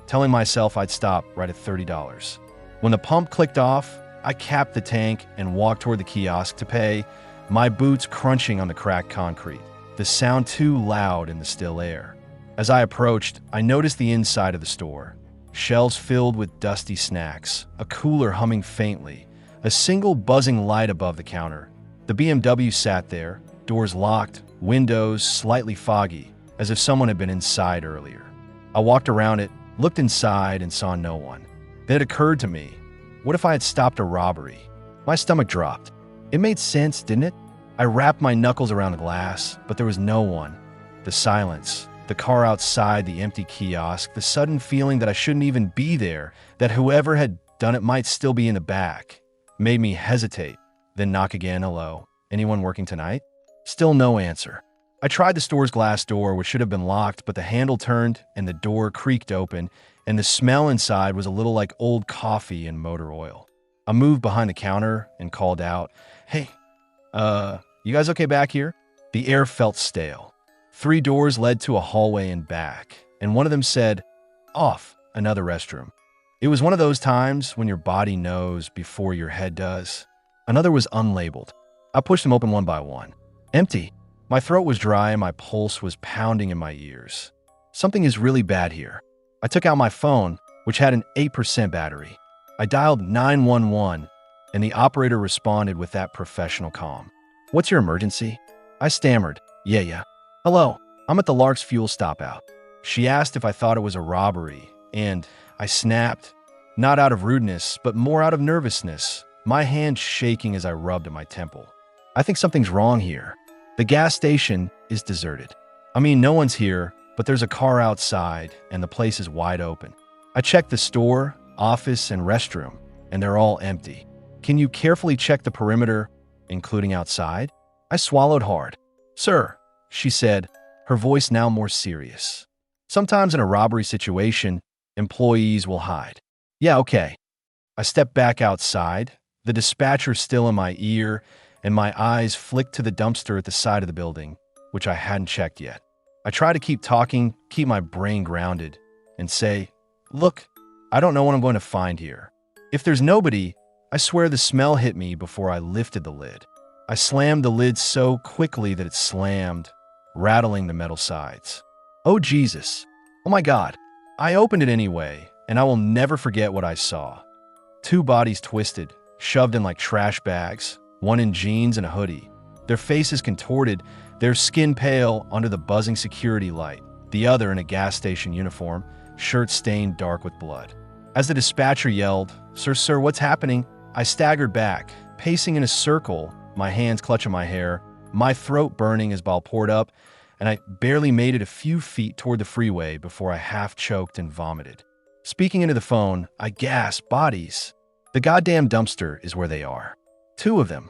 telling myself I'd stop right at $30. When the pump clicked off, I capped the tank and walked toward the kiosk to pay, my boots crunching on the cracked concrete, the sound too loud in the still air. As I approached, I noticed the inside of the store. Shelves filled with dusty snacks, a cooler humming faintly, a single buzzing light above the counter. The BMW sat there, doors locked, windows slightly foggy, as if someone had been inside earlier. I walked around it, looked inside, and saw no one. Then it occurred to me, what if I had stopped a robbery? My stomach dropped. It made sense, didn't it? I wrapped my knuckles around the glass, but there was no one. The silence, the car outside, the empty kiosk, the sudden feeling that I shouldn't even be there, that whoever had done it might still be in the back, made me hesitate, then knock again. Hello, anyone working tonight? Still no answer. I tried the store's glass door, which should have been locked, but the handle turned and the door creaked open, and the smell inside was a little like old coffee and motor oil. I moved behind the counter and called out, "Hey, you guys okay back here?" The air felt stale. 3 doors led to a hallway and back, and one of them said, "Off, another restroom." It was one of those times when your body knows before your head does. Another was unlabeled. I pushed them open one by one. Empty. My throat was dry and my pulse was pounding in my ears. Something is really bad here. I took out my phone, which had an 8% battery. I dialed 911, and the operator responded with that professional calm. "What's your emergency?" I stammered, Yeah. "Hello, I'm at the Lark's Fuel Stop out." She asked if I thought it was a robbery, and I snapped, not out of rudeness, but more out of nervousness, my hand shaking as I rubbed at my temple. "I think something's wrong here. The gas station is deserted. I mean, no one's here, but there's a car outside, and the place is wide open. I checked the store, office, and restroom, and they're all empty. Can you carefully check the perimeter, including outside?" I swallowed hard. "Sir," she said, her voice now more serious. Sometimes in a robbery situation, employees will hide. "Yeah, okay." I stepped back outside, the dispatcher still in my ear, and my eyes flicked to the dumpster at the side of the building, which I hadn't checked yet. I try to keep talking, keep my brain grounded, and say, "Look, I don't know what I'm going to find here." If there's nobody, I swear the smell hit me before I lifted the lid. I slammed the lid so quickly that it slammed, rattling the metal sides. Oh Jesus! Oh my God! I opened it anyway, and I will never forget what I saw. 2 bodies twisted, shoved in like trash bags, one in jeans and a hoodie. their faces contorted, their skin pale under the buzzing security light, the other in a gas station uniform, shirt stained dark with blood. As the dispatcher yelled, Sir, what's happening?" I staggered back, pacing in a circle, my hands clutching my hair, my throat burning as bile poured up, and I barely made it a few feet toward the freeway before I half choked and vomited. Speaking into the phone, I gasped, "Bodies. The goddamn dumpster is where they are. 2 of them.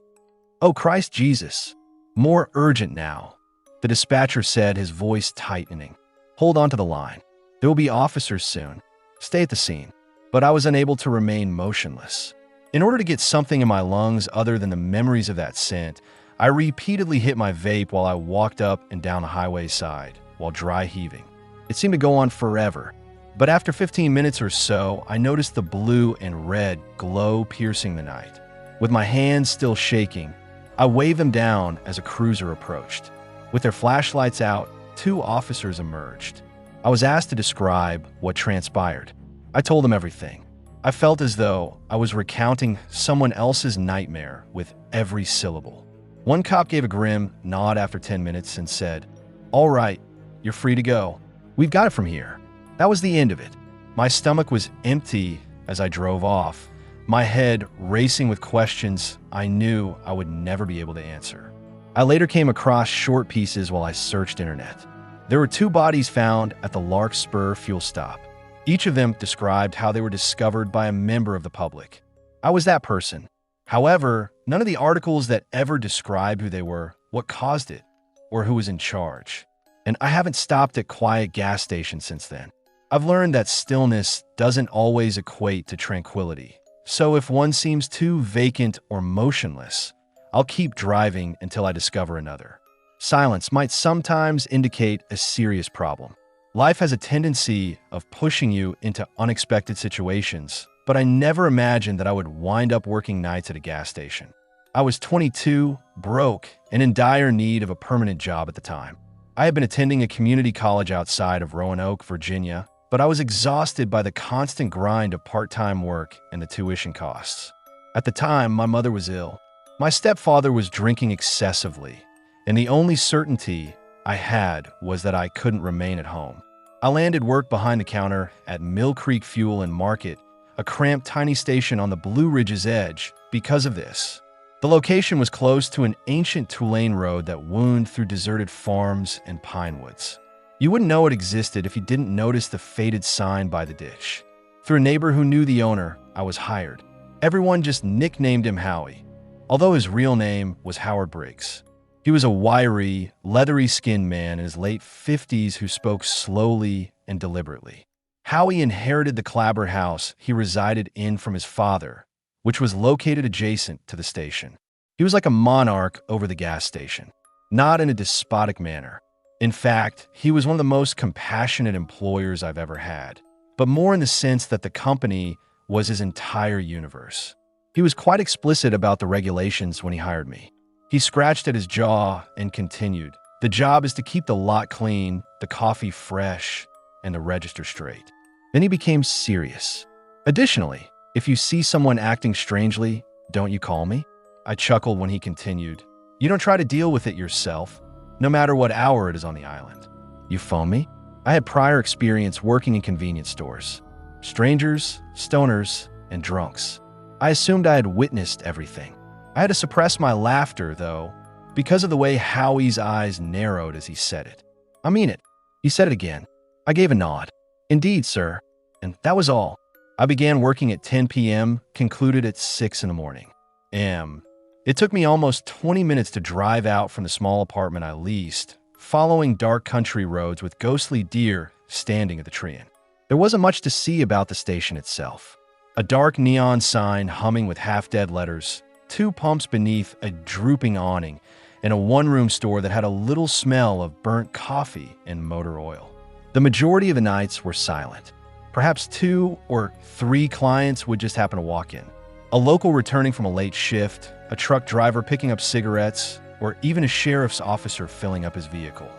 Oh, Christ Jesus. More urgent now," the dispatcher said, his voice tightening. "Hold on to the line. There will be officers soon. Stay at the scene." But I was unable to remain motionless. In order to get something in my lungs other than the memories of that scent, I repeatedly hit my vape while I walked up and down the highway side, while dry heaving. It seemed to go on forever. But after 15 minutes or so, I noticed the blue and red glow piercing the night. With my hands still shaking, I waved them down as a cruiser approached. With their flashlights out, 2 officers emerged. I was asked to describe what transpired. I told them everything. I felt as though I was recounting someone else's nightmare with every syllable. One cop gave a grim nod after 10 minutes and said, "All right, you're free to go. We've got it from here." That was the end of it. My stomach was empty as I drove off, my head racing with questions I knew I would never be able to answer. I later came across short pieces while I searched internet. There were 2 bodies found at the Larkspur fuel stop. Each of them described how they were discovered by a member of the public. I was that person. However, none of the articles that ever described who they were, what caused it, or who was in charge. And I haven't stopped at quiet gas stations since then. I've learned that stillness doesn't always equate to tranquility. So if one seems too vacant or motionless, I'll keep driving until I discover another. Silence might sometimes indicate a serious problem. Life has a tendency of pushing you into unexpected situations, but I never imagined that I would wind up working nights at a gas station. I was 22, broke, and in dire need of a permanent job at the time. I had been attending a community college outside of Roanoke, Virginia, but I was exhausted by the constant grind of part-time work and the tuition costs. At the time, my mother was ill. My stepfather was drinking excessively, and the only certainty I had was that I couldn't remain at home. I landed work behind the counter at Mill Creek Fuel and Market, a cramped tiny station on the Blue Ridge's edge, because of this. The location was close to an ancient two-lane road that wound through deserted farms and pine woods. You wouldn't know it existed if you didn't notice the faded sign by the ditch. Through a neighbor who knew the owner, I was hired. Everyone just nicknamed him Howie, although his real name was Howard Briggs. He was a wiry, leathery-skinned man in his late 50s who spoke slowly and deliberately. Howie inherited the Clabber house he resided in from his father, which was located adjacent to the station. He was like a monarch over the gas station, not in a despotic manner. In fact, he was one of the most compassionate employers I've ever had, but more in the sense that the company was his entire universe. He was quite explicit about the regulations when he hired me. He scratched at his jaw and continued, "The job is to keep the lot clean, the coffee fresh, and the register straight." Then he became serious. "Additionally, if you see someone acting strangely, don't you call me?" I chuckled when he continued, "You don't try to deal with it yourself, no matter what hour it is on the island. You phone me?" I had prior experience working in convenience stores. Strangers, stoners, and drunks. I assumed I had witnessed everything. I had to suppress my laughter, though, because of the way Howie's eyes narrowed as he said it. "I mean it." He said it again. I gave a nod. "Indeed, sir." And that was all. I began working at 10 p.m., concluded at 6 in the morning. It took me almost 20 minutes to drive out from the small apartment I leased, following dark country roads with ghostly deer standing at the tree inn. There wasn't much to see about the station itself. A dark neon sign humming with half-dead letters, 2 pumps beneath a drooping awning, and a one-room store that had a little smell of burnt coffee and motor oil. The majority of the nights were silent. Perhaps 2 or 3 clients would just happen to walk in. A local returning from a late shift, a truck driver picking up cigarettes, or even a sheriff's officer filling up his vehicle.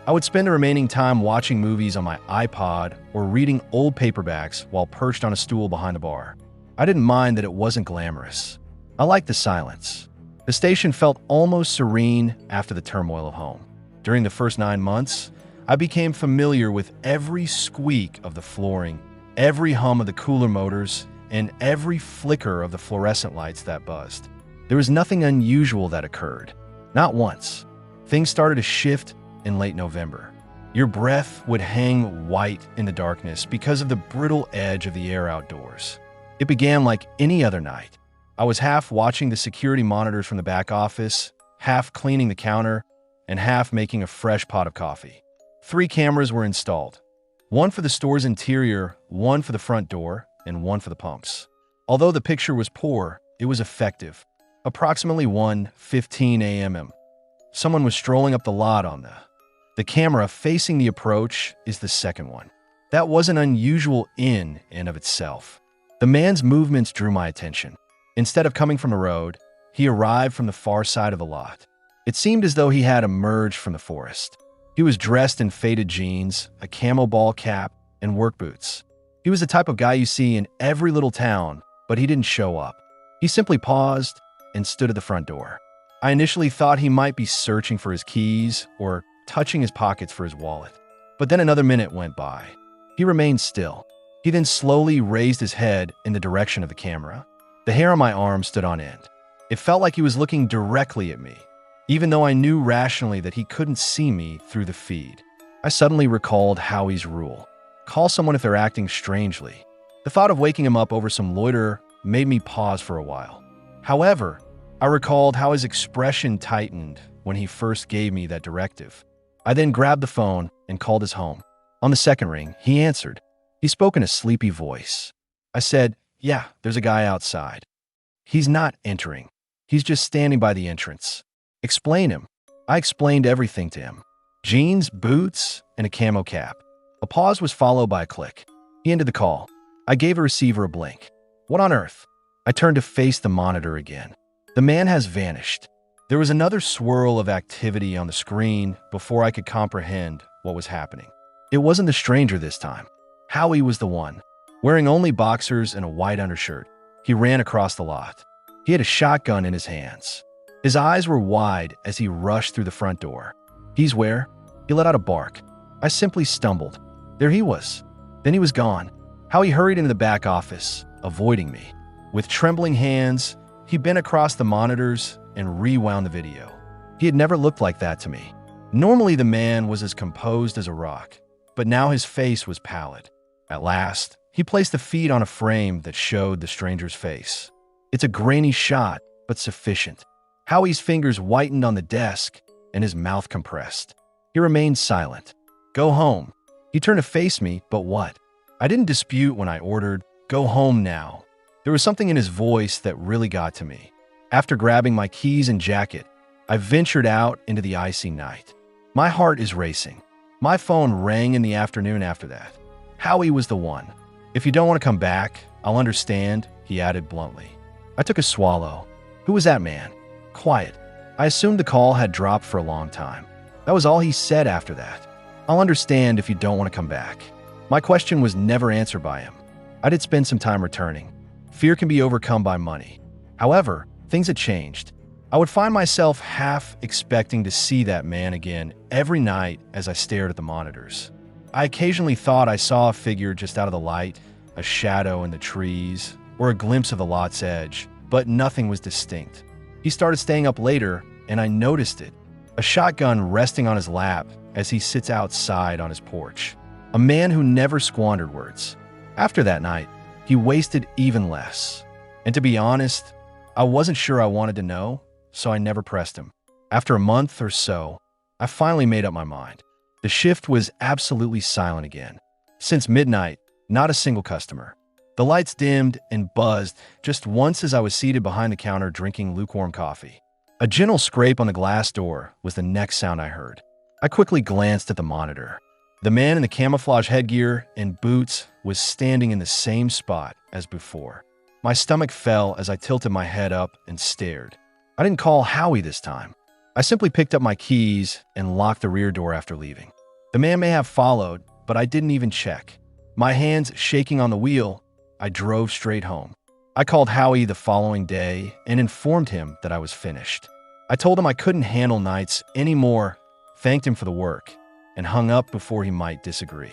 I would spend the remaining time watching movies on my iPod or reading old paperbacks while perched on a stool behind a bar. I didn't mind that it wasn't glamorous. I liked the silence. The station felt almost serene after the turmoil of home. During the first 9 months, I became familiar with every squeak of the flooring, every hum of the cooler motors, and every flicker of the fluorescent lights that buzzed. There was nothing unusual that occurred. Not once. Things started to shift in late November. Your breath would hang white in the darkness because of the brittle edge of the air outdoors. It began like any other night. I was half watching the security monitors from the back office, half cleaning the counter, and half making a fresh pot of coffee. 3 cameras were installed. One for the store's interior, one for the front door, and one for the pumps. Although the picture was poor, it was effective. Approximately 1:15 a.m. Someone was strolling up the lot on the camera facing the approach is the second one. That wasn't unusual in and of itself. The man's movements drew my attention. Instead of coming from the road, he arrived from the far side of the lot. It seemed as though he had emerged from the forest. He was dressed in faded jeans, a camo ball cap, and work boots. He was the type of guy you see in every little town, but he didn't show up. He simply paused and stood at the front door. I initially thought he might be searching for his keys or touching his pockets for his wallet. But then another minute went by. He remained still. He then slowly raised his head in the direction of the camera. The hair on my arm stood on end. It felt like he was looking directly at me, even though I knew rationally that he couldn't see me through the feed. I suddenly recalled Howie's rule. Call someone if they're acting strangely. The thought of waking him up over some loiter made me pause for a while. However, I recalled how his expression tightened when he first gave me that directive. I then grabbed the phone and called his home. On the second ring, he answered. He spoke in a sleepy voice. I said, "Yeah, there's a guy outside. He's not entering. He's just standing by the entrance. Explain him." I explained everything to him. Jeans, boots, and a camo cap. A pause was followed by a click. He ended the call. I gave the receiver a blink. What on earth? I turned to face the monitor again. The man has vanished. There was another swirl of activity on the screen before I could comprehend what was happening. It wasn't the stranger this time. Howie was the one. Wearing only boxers and a white undershirt, he ran across the lot. He had a shotgun in his hands. His eyes were wide as he rushed through the front door. "He's where?" He let out a bark. I simply stumbled. There he was. Then he was gone. Howie hurried into the back office, avoiding me. With trembling hands, he bent across the monitors and rewound the video. He had never looked like that to me. Normally the man was as composed as a rock, but now his face was pallid. At last, he placed the feed on a frame that showed the stranger's face. It's a grainy shot, but sufficient. Howie's fingers whitened on the desk and his mouth compressed. He remained silent. "Go home." He turned to face me, but what? I didn't dispute when I ordered, "Go home now." There was something in his voice that really got to me. After grabbing my keys and jacket, I ventured out into the icy night. My heart is racing. My phone rang in the afternoon after that. Howie was the one. "If you don't want to come back, I'll understand," he added bluntly. I took a swallow. Who was that man? Quiet. I assumed the call had dropped for a long time. That was all he said after that. "I'll understand if you don't want to come back." My question was never answered by him. I did spend some time returning. Fear can be overcome by money. However, things had changed. I would find myself half expecting to see that man again every night as I stared at the monitors. I occasionally thought I saw a figure just out of the light, a shadow in the trees, or a glimpse of the lot's edge, but nothing was distinct. He started staying up later, and I noticed it. A shotgun resting on his lap as he sits outside on his porch. A man who never squandered words. After that night, he wasted even less. And to be honest, I wasn't sure I wanted to know, so I never pressed him. After a month or so, I finally made up my mind. The shift was absolutely silent again. Since midnight, not a single customer. The lights dimmed and buzzed just once as I was seated behind the counter drinking lukewarm coffee. A gentle scrape on the glass door was the next sound I heard. I quickly glanced at the monitor. The man in the camouflage headgear and boots was standing in the same spot as before. My stomach fell as I tilted my head up and stared. I didn't call Howie this time. I simply picked up my keys and locked the rear door after leaving. The man may have followed, but I didn't even check. My hands shaking on the wheel, I drove straight home. I called Howie the following day and informed him that I was finished. I told him I couldn't handle nights anymore, thanked him for the work, and hung up before he might disagree.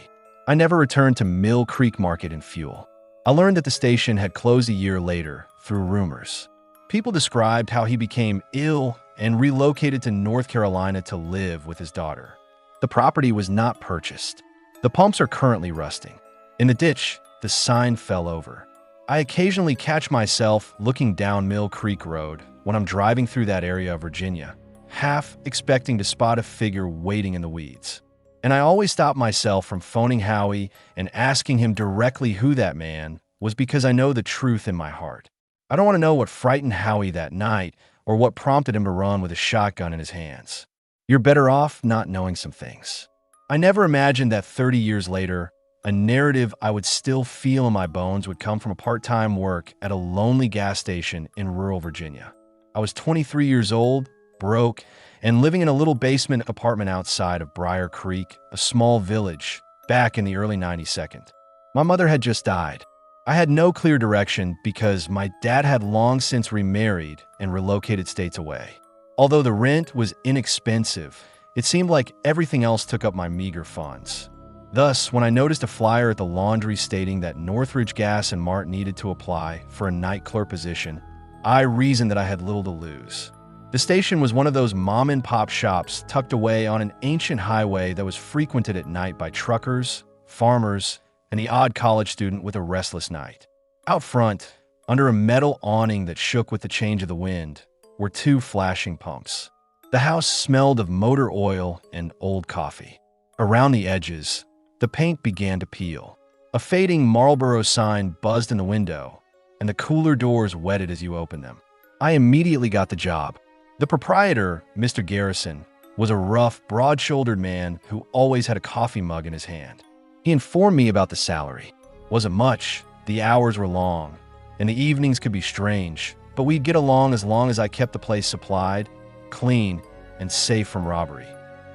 I never returned to Mill Creek Market and Fuel. I learned that the station had closed a year later through rumors. People described how he became ill and relocated to North Carolina to live with his daughter. The property was not purchased. The pumps are currently rusting. In the ditch, the sign fell over. I occasionally catch myself looking down Mill Creek Road when I'm driving through that area of Virginia, half expecting to spot a figure waiting in the weeds. And I always stop myself from phoning Howie and asking him directly who that man was because I know the truth in my heart. I don't want to know what frightened Howie that night or what prompted him to run with a shotgun in his hands. You're better off not knowing some things. I never imagined that 30 years later, a narrative I would still feel in my bones would come from a part-time work at a lonely gas station in rural Virginia. I was 23 years old, broke, and living in a little basement apartment outside of Briar Creek, a small village, back in the early 92nd. My mother had just died. I had no clear direction because my dad had long since remarried and relocated states away. Although the rent was inexpensive, it seemed like everything else took up my meager funds. Thus, when I noticed a flyer at the laundry stating that Northridge Gas and Mart needed to apply for a night clerk position, I reasoned that I had little to lose. The station was one of those mom-and-pop shops tucked away on an ancient highway that was frequented at night by truckers, farmers, and the odd college student with a restless night. Out front, under a metal awning that shook with the change of the wind, were two flashing pumps. The house smelled of motor oil and old coffee. Around the edges, the paint began to peel. A fading Marlboro sign buzzed in the window, and the cooler doors wetted as you opened them. I immediately got the job. The proprietor, Mr. Garrison, was a rough, broad-shouldered man who always had a coffee mug in his hand. He informed me about the salary. Wasn't much, the hours were long, and the evenings could be strange, but we'd get along as I kept the place supplied, clean, and safe from robbery.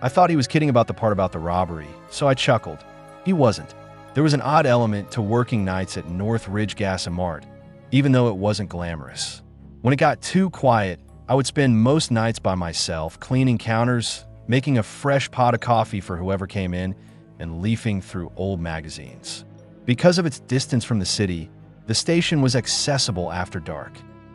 I thought he was kidding about the part about the robbery, so I chuckled. He wasn't. There was an odd element to working nights at Northridge Gas and Mart, even though it wasn't glamorous. When it got too quiet, I would spend most nights by myself, cleaning counters, making a fresh pot of coffee for whoever came in, and leafing through old magazines. Because of its distance from the city, the station was accessible after dark.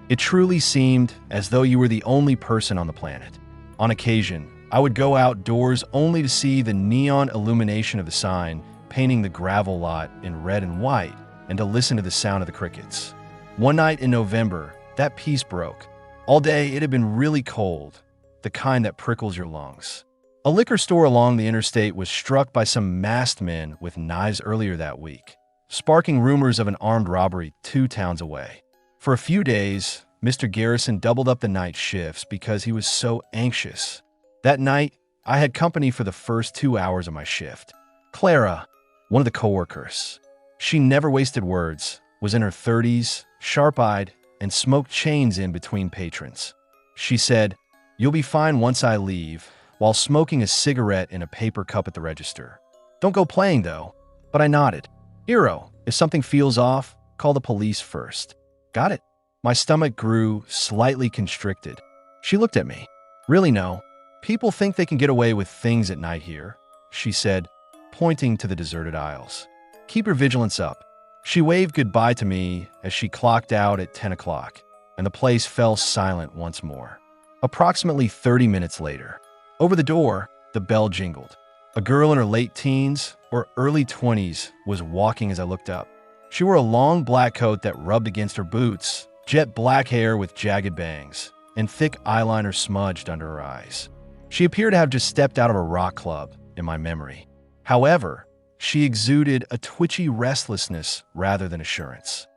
It truly seemed as though you were the only person on the planet. On occasion, I would go outdoors only to see the neon illumination of the sign painting the gravel lot in red and white, and to listen to the sound of the crickets. One night in November, that peace broke. All day it had been really cold, the kind that prickles your lungs. A liquor store along the interstate was struck by some masked men with knives earlier that week, sparking rumors of an armed robbery 2 towns away. For a few days, Mr. Garrison doubled up the night shifts because he was so anxious. That night, I had company for the first 2 hours of my shift. Clara, one of the coworkers. She never wasted words, was in her 30s, sharp-eyed, and smoked chains in between patrons. She said, "You'll be fine once I leave," while smoking a cigarette in a paper cup at the register. "Don't go playing, though." But I nodded. "Hero, if something feels off, call the police first." "Got it." My stomach grew slightly constricted. She looked at me. "Really, no. People think they can get away with things at night here," she said, pointing to the deserted aisles. "Keep your vigilance up." She waved goodbye to me as she clocked out at 10 o'clock, and the place fell silent once more. Approximately 30 minutes later, over the door, the bell jingled. A girl in her late teens or early 20s was walking as I looked up. She wore a long black coat that rubbed against her boots, jet black hair with jagged bangs, and thick eyeliner smudged under her eyes. She appeared to have just stepped out of a rock club, in my memory. However, she exuded a twitchy restlessness rather than assurance.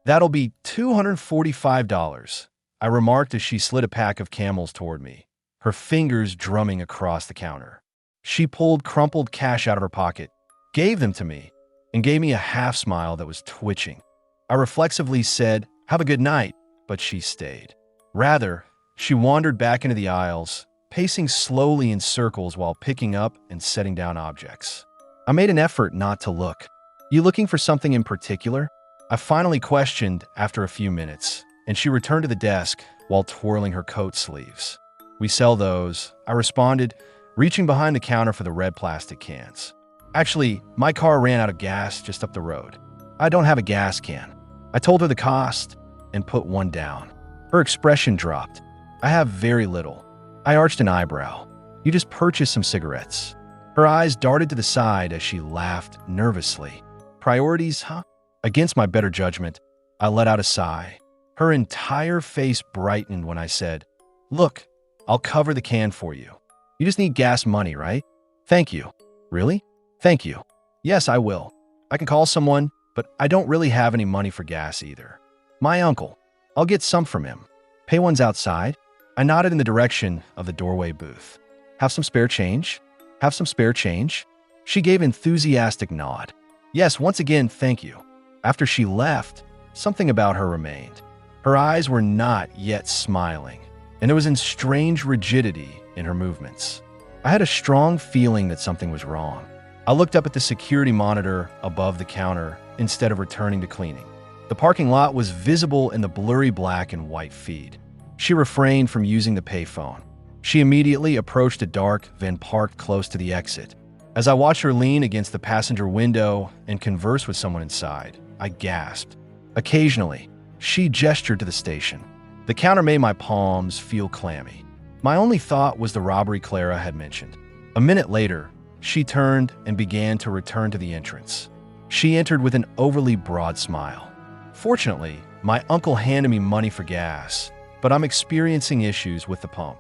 "That'll be $245, I remarked as she slid a pack of Camels toward me, her fingers drumming across the counter. She pulled crumpled cash out of her pocket, gave them to me, and gave me a half smile that was twitching. I reflexively said, "Have a good night," but she stayed. Rather, she wandered back into the aisles, pacing slowly in circles while picking up and setting down objects. I made an effort not to look. "You looking for something in particular?" I finally questioned after a few minutes, and she returned to the desk while twirling her coat sleeves. "We sell those," I responded, reaching behind the counter for the red plastic cans. "Actually, my car ran out of gas just up the road. I don't have a gas can." I told her the cost and put one down. Her expression dropped. "I have very little." I arched an eyebrow. "You just purchased some cigarettes." Her eyes darted to the side as she laughed nervously. "Priorities, huh?" Against my better judgment, I let out a sigh. Her entire face brightened when I said, "Look, I'll cover the can for you. You just need gas money, right?" "Thank you." "Really?" "Thank you. Yes, I will. I can call someone, but I don't really have any money for gas either. My uncle. I'll get some from him. Pay one's outside." I nodded in the direction of the doorway booth. "Have some spare change?" "Have some spare change?" She gave an enthusiastic nod. "Yes, once again, thank you." After she left, something about her remained. Her eyes were not yet smiling, and there was a strange rigidity in her movements. I had a strong feeling that something was wrong. I looked up at the security monitor above the counter instead of returning to cleaning. The parking lot was visible in the blurry black and white feed. She refrained from using the payphone. She immediately approached a dark van parked close to the exit. As I watched her lean against the passenger window and converse with someone inside, I gasped. Occasionally, she gestured to the station. The counter made my palms feel clammy. My only thought was the robbery Clara had mentioned. A minute later, she turned and began to return to the entrance. She entered with an overly broad smile. Fortunately, my uncle handed me money for gas, but I'm experiencing issues with the pump.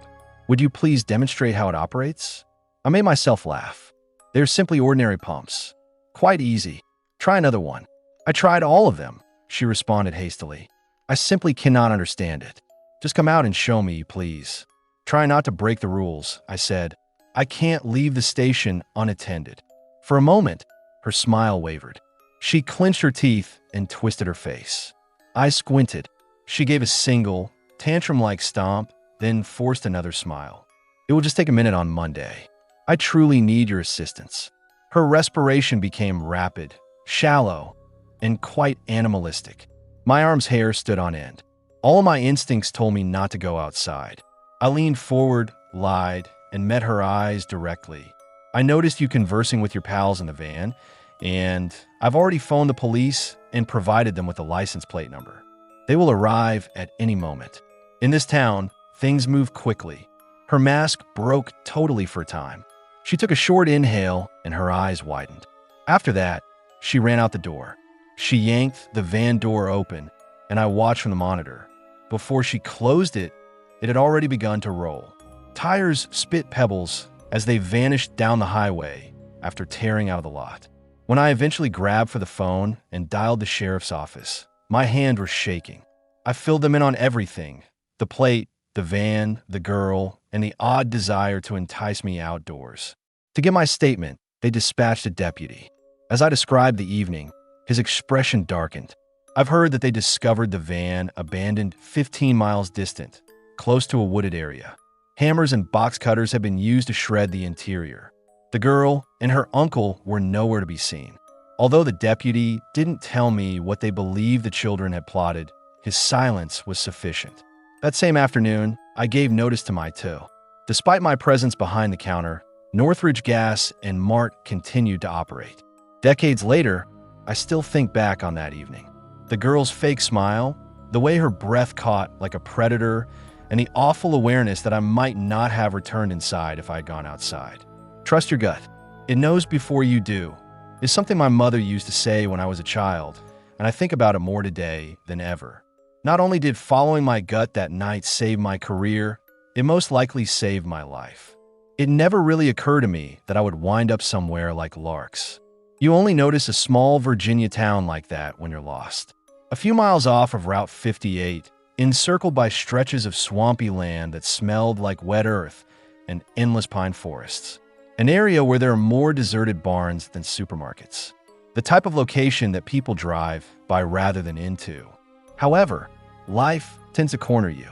"Would you please demonstrate how it operates?" I made myself laugh. "They're simply ordinary pumps. Quite easy. Try another one." "I tried all of them," she responded hastily. "I simply cannot understand it. Just come out and show me, please." "Try not to break the rules," I said. "I can't leave the station unattended." For a moment, her smile wavered. She clenched her teeth and twisted her face. I squinted. She gave a single, tantrum-like stomp, then forced another smile. "It will just take a minute on Monday. I truly need your assistance." Her respiration became rapid, shallow, and quite animalistic. My arm's hair stood on end. All my instincts told me not to go outside. I leaned forward, lied, and met her eyes directly. "I noticed you conversing with your pals in the van, and I've already phoned the police and provided them with a license plate number. They will arrive at any moment. In this town, things move quickly." Her mask broke totally for a time. She took a short inhale and her eyes widened. After that, she ran out the door. She yanked the van door open, and I watched from the monitor. Before she closed it, it had already begun to roll. Tires spit pebbles as they vanished down the highway after tearing out of the lot. When I eventually grabbed for the phone and dialed the sheriff's office, my hand was shaking. I filled them in on everything: the plate, the van, the girl, and the odd desire to entice me outdoors. To get my statement, they dispatched a deputy. As I described the evening, his expression darkened. "I've heard that they discovered the van abandoned 15 miles distant, close to a wooded area. Hammers and box cutters had been used to shred the interior. The girl and her uncle were nowhere to be seen." Although the deputy didn't tell me what they believed the children had plotted, his silence was sufficient. That same afternoon, I gave notice to my tow. Despite my presence behind the counter, Northridge Gas and Mart continued to operate. Decades later, I still think back on that evening. The girl's fake smile, the way her breath caught like a predator, and the awful awareness that I might not have returned inside if I had gone outside. "Trust your gut. It knows before you do," is something my mother used to say when I was a child, and I think about it more today than ever. Not only did following my gut that night save my career, it most likely saved my life. It never really occurred to me that I would wind up somewhere like Lark's. You only notice a small Virginia town like that when you're lost. A few miles off of Route 58, encircled by stretches of swampy land that smelled like wet earth and endless pine forests. An area where there are more deserted barns than supermarkets. The type of location that people drive by rather than into. However, life tends to corner you.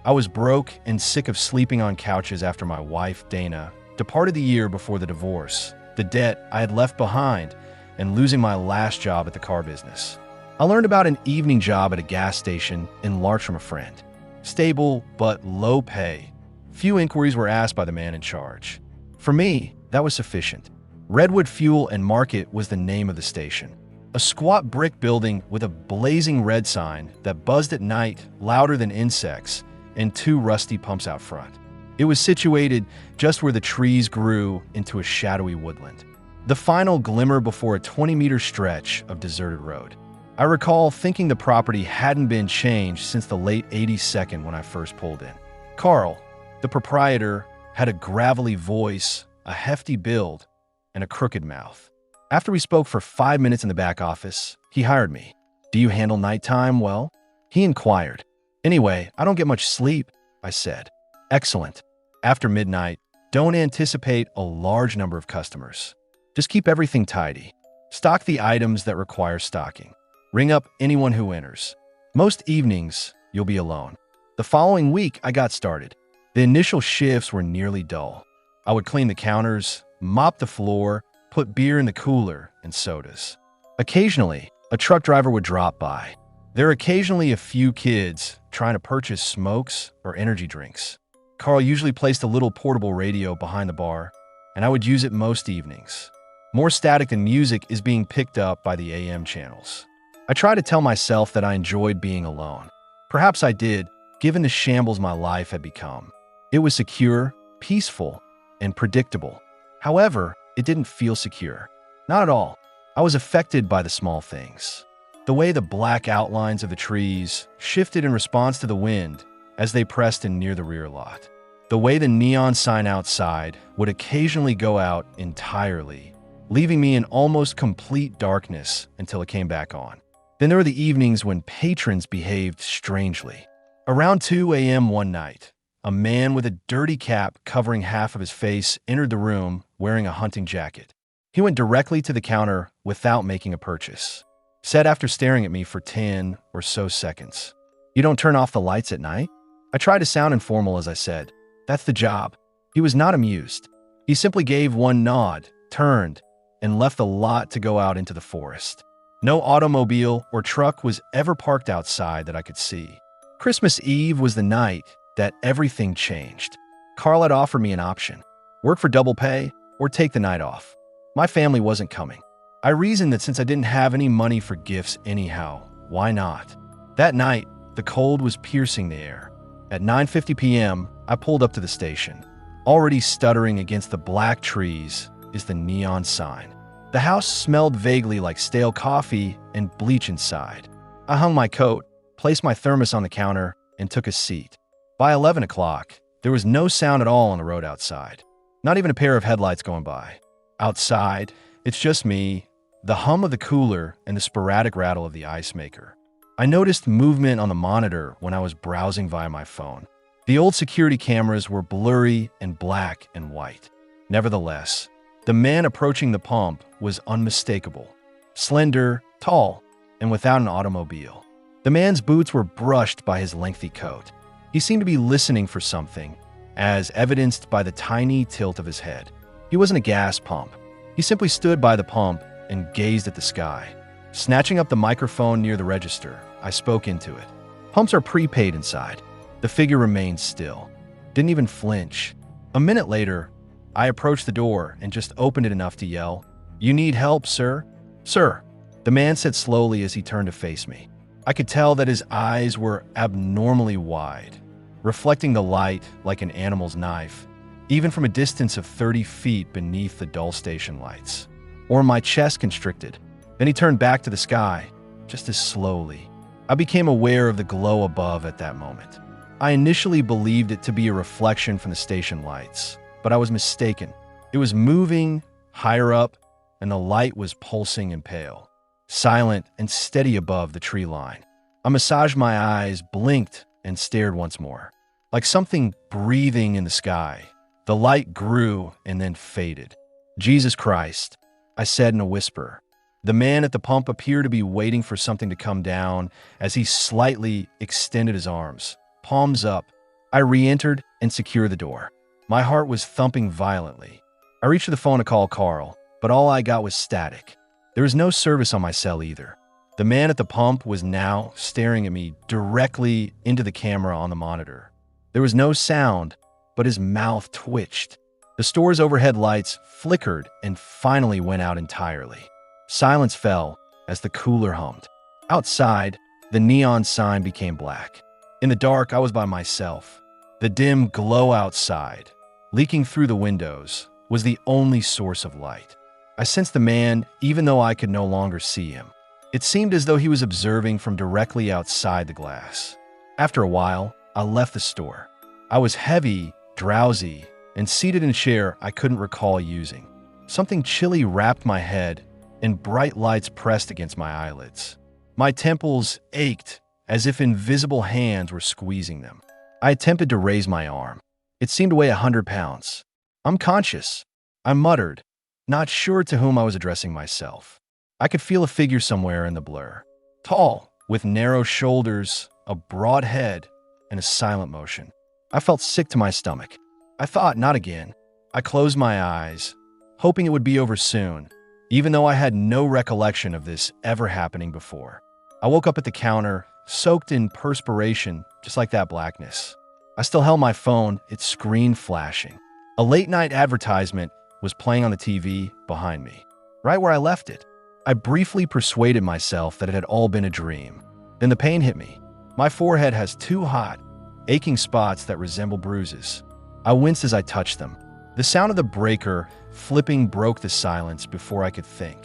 I was broke and sick of sleeping on couches after my wife, Dana, departed the year before the divorce, the debt I had left behind, and losing my last job at the car business. I learned about an evening job at a gas station in Larch from a friend. Stable, but low pay. Few inquiries were asked by the man in charge. For me, that was sufficient. Redwood Fuel and Market was the name of the station. A squat brick building with a blazing red sign that buzzed at night louder than insects, and 2 rusty pumps out front. It was situated just where the trees grew into a shadowy woodland. The final glimmer before a 20-meter stretch of deserted road. I recall thinking the property hadn't been changed since the late 82nd when I first pulled in. Carl, the proprietor, had a gravelly voice, a hefty build, and a crooked mouth. After we spoke for 5 minutes in the back office, he hired me. "Do you handle nighttime well?" he inquired. "Anyway, I don't get much sleep," I said. "Excellent. After midnight, don't anticipate a large number of customers. Just keep everything tidy. Stock the items that require stocking. Ring up anyone who enters. Most evenings, you'll be alone." The following week, I got started. The initial shifts were nearly dull. I would clean the counters, mop the floor, put beer in the cooler, and sodas. Occasionally, a truck driver would drop by. There were occasionally a few kids trying to purchase smokes or energy drinks. Carl usually placed a little portable radio behind the bar, and I would use it most evenings. More static than music is being picked up by the AM channels. I try to tell myself that I enjoyed being alone. Perhaps I did, given the shambles my life had become. It was secure, peaceful, and predictable. However, it didn't feel secure. Not at all. I was affected by the small things. The way the black outlines of the trees shifted in response to the wind as they pressed in near the rear lot. The way the neon sign outside would occasionally go out entirely, leaving me in almost complete darkness until it came back on. Then there were the evenings when patrons behaved strangely. Around 2 a.m. one night, a man with a dirty cap covering half of his face entered the room wearing a hunting jacket. He went directly to the counter without making a purchase. Said after staring at me for 10 or so seconds, "You don't turn off the lights at night?" I tried to sound informal as I said, "That's the job." He was not amused. He simply gave one nod, turned, and left the lot to go out into the forest. No automobile or truck was ever parked outside that I could see. Christmas Eve was the night that everything changed. Carl had offered me an option: work for double pay or take the night off. My family wasn't coming. I reasoned that since I didn't have any money for gifts anyhow, why not? That night, the cold was piercing the air. At 9:50 p.m., I pulled up to the station. Already stuttering against the black trees is the neon sign. The house smelled vaguely like stale coffee and bleach inside. I hung my coat, placed my thermos on the counter, and took a seat. By 11 o'clock, there was no sound at all on the road outside. Not even a pair of headlights going by. Outside, it's just me, the hum of the cooler, and the sporadic rattle of the ice maker. I noticed movement on the monitor when I was browsing via my phone. The old security cameras were blurry and black and white. Nevertheless, the man approaching the pump was unmistakable. Slender, tall, and without an automobile. The man's boots were brushed by his lengthy coat. He seemed to be listening for something, as evidenced by the tiny tilt of his head. He wasn't a gas pump. He simply stood by the pump and gazed at the sky. Snatching up the microphone near the register, I spoke into it. Pumps are prepaid inside. The figure remained still. Didn't even flinch. A minute later, I approached the door and just opened it enough to yell, "You need help, sir?" "Sir," the man said slowly as he turned to face me. I could tell that his eyes were abnormally wide, reflecting the light like an animal's knife, even from a distance of 30 feet beneath the dull station lights. Or my chest constricted. Then he turned back to the sky, just as slowly. I became aware of the glow above at that moment. I initially believed it to be a reflection from the station lights, but I was mistaken. It was moving higher up, and the light was pulsing and pale, silent and steady above the tree line. I massaged my eyes, blinked, and stared once more. Like something breathing in the sky, the light grew and then faded. "Jesus Christ," I said in a whisper. The man at the pump appeared to be waiting for something to come down as he slightly extended his arms, palms up. I re-entered and secured the door. My heart was thumping violently. I reached for the phone to call Carl, but all I got was static. There was no service on my cell either. The man at the pump was now staring at me directly into the camera on the monitor. There was no sound, but his mouth twitched. The store's overhead lights flickered and finally went out entirely. Silence fell as the cooler hummed. Outside, the neon sign became black. In the dark, I was by myself. The dim glow outside, leaking through the windows, was the only source of light. I sensed the man even though I could no longer see him. It seemed as though he was observing from directly outside the glass. After a while, I left the store. I was heavy, drowsy, and seated in a chair I couldn't recall using. Something chilly wrapped my head, and bright lights pressed against my eyelids. My temples ached as if invisible hands were squeezing them. I attempted to raise my arm. It seemed to weigh 100 pounds. "I'm conscious," I muttered, not sure to whom I was addressing myself. I could feel a figure somewhere in the blur. Tall, with narrow shoulders, a broad head, and a silent motion. I felt sick to my stomach. I thought, not again. I closed my eyes, hoping it would be over soon, even though I had no recollection of this ever happening before. I woke up at the counter, soaked in perspiration, just like that blackness. I still held my phone, its screen flashing. A late-night advertisement was playing on the TV behind me, right where I left it. I briefly persuaded myself that it had all been a dream. Then the pain hit me. My forehead has two hot, aching spots that resemble bruises. I winced as I touched them. The sound of the breaker flipping broke the silence before I could think.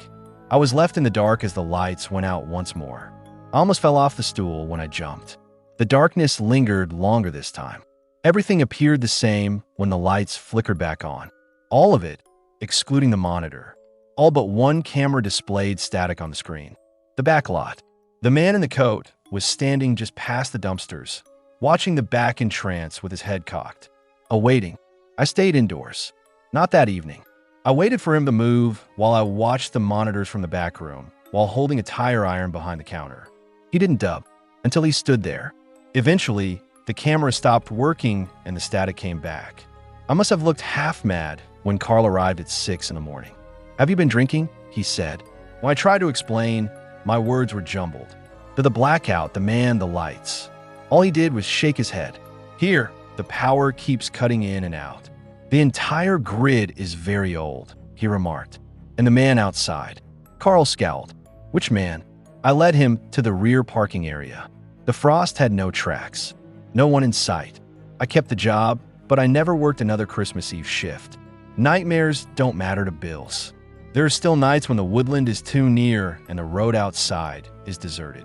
I was left in the dark as the lights went out once more. I almost fell off the stool when I jumped. The darkness lingered longer this time. Everything appeared the same when the lights flickered back on. All of it, excluding the monitor. All but one camera displayed static on the screen. The back lot. The man in the coat was standing just past the dumpsters, watching the back in trance with his head cocked. Awaiting. I stayed indoors. Not that evening. I waited for him to move while I watched the monitors from the back room, while holding a tire iron behind the counter. He didn't dub until he stood there. Eventually, the camera stopped working and the static came back. I must have looked half mad when Carl arrived at 6 in the morning. "Have you been drinking?" he said. When I tried to explain, my words were jumbled. To the blackout, the man, the lights. All he did was shake his head. "Here, the power keeps cutting in and out. The entire grid is very old," he remarked. "And the man outside." Carl scowled. "Which man?" I led him to the rear parking area. The frost had no tracks. No one in sight. I kept the job, but I never worked another Christmas Eve shift. Nightmares don't matter to Bills. There are still nights when the woodland is too near and the road outside is deserted.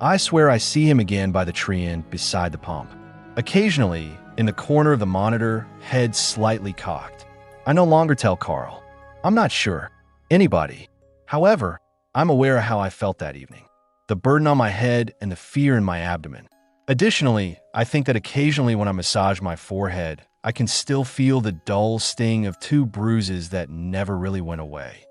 I swear I see him again by the tree inn beside the pump. Occasionally, in the corner of the monitor, head slightly cocked. I no longer tell Carl. I'm not sure. Anybody. However, I'm aware of how I felt that evening. The burden on my head and the fear in my abdomen. Additionally, I think that occasionally when I massage my forehead, I can still feel the dull sting of two bruises that never really went away.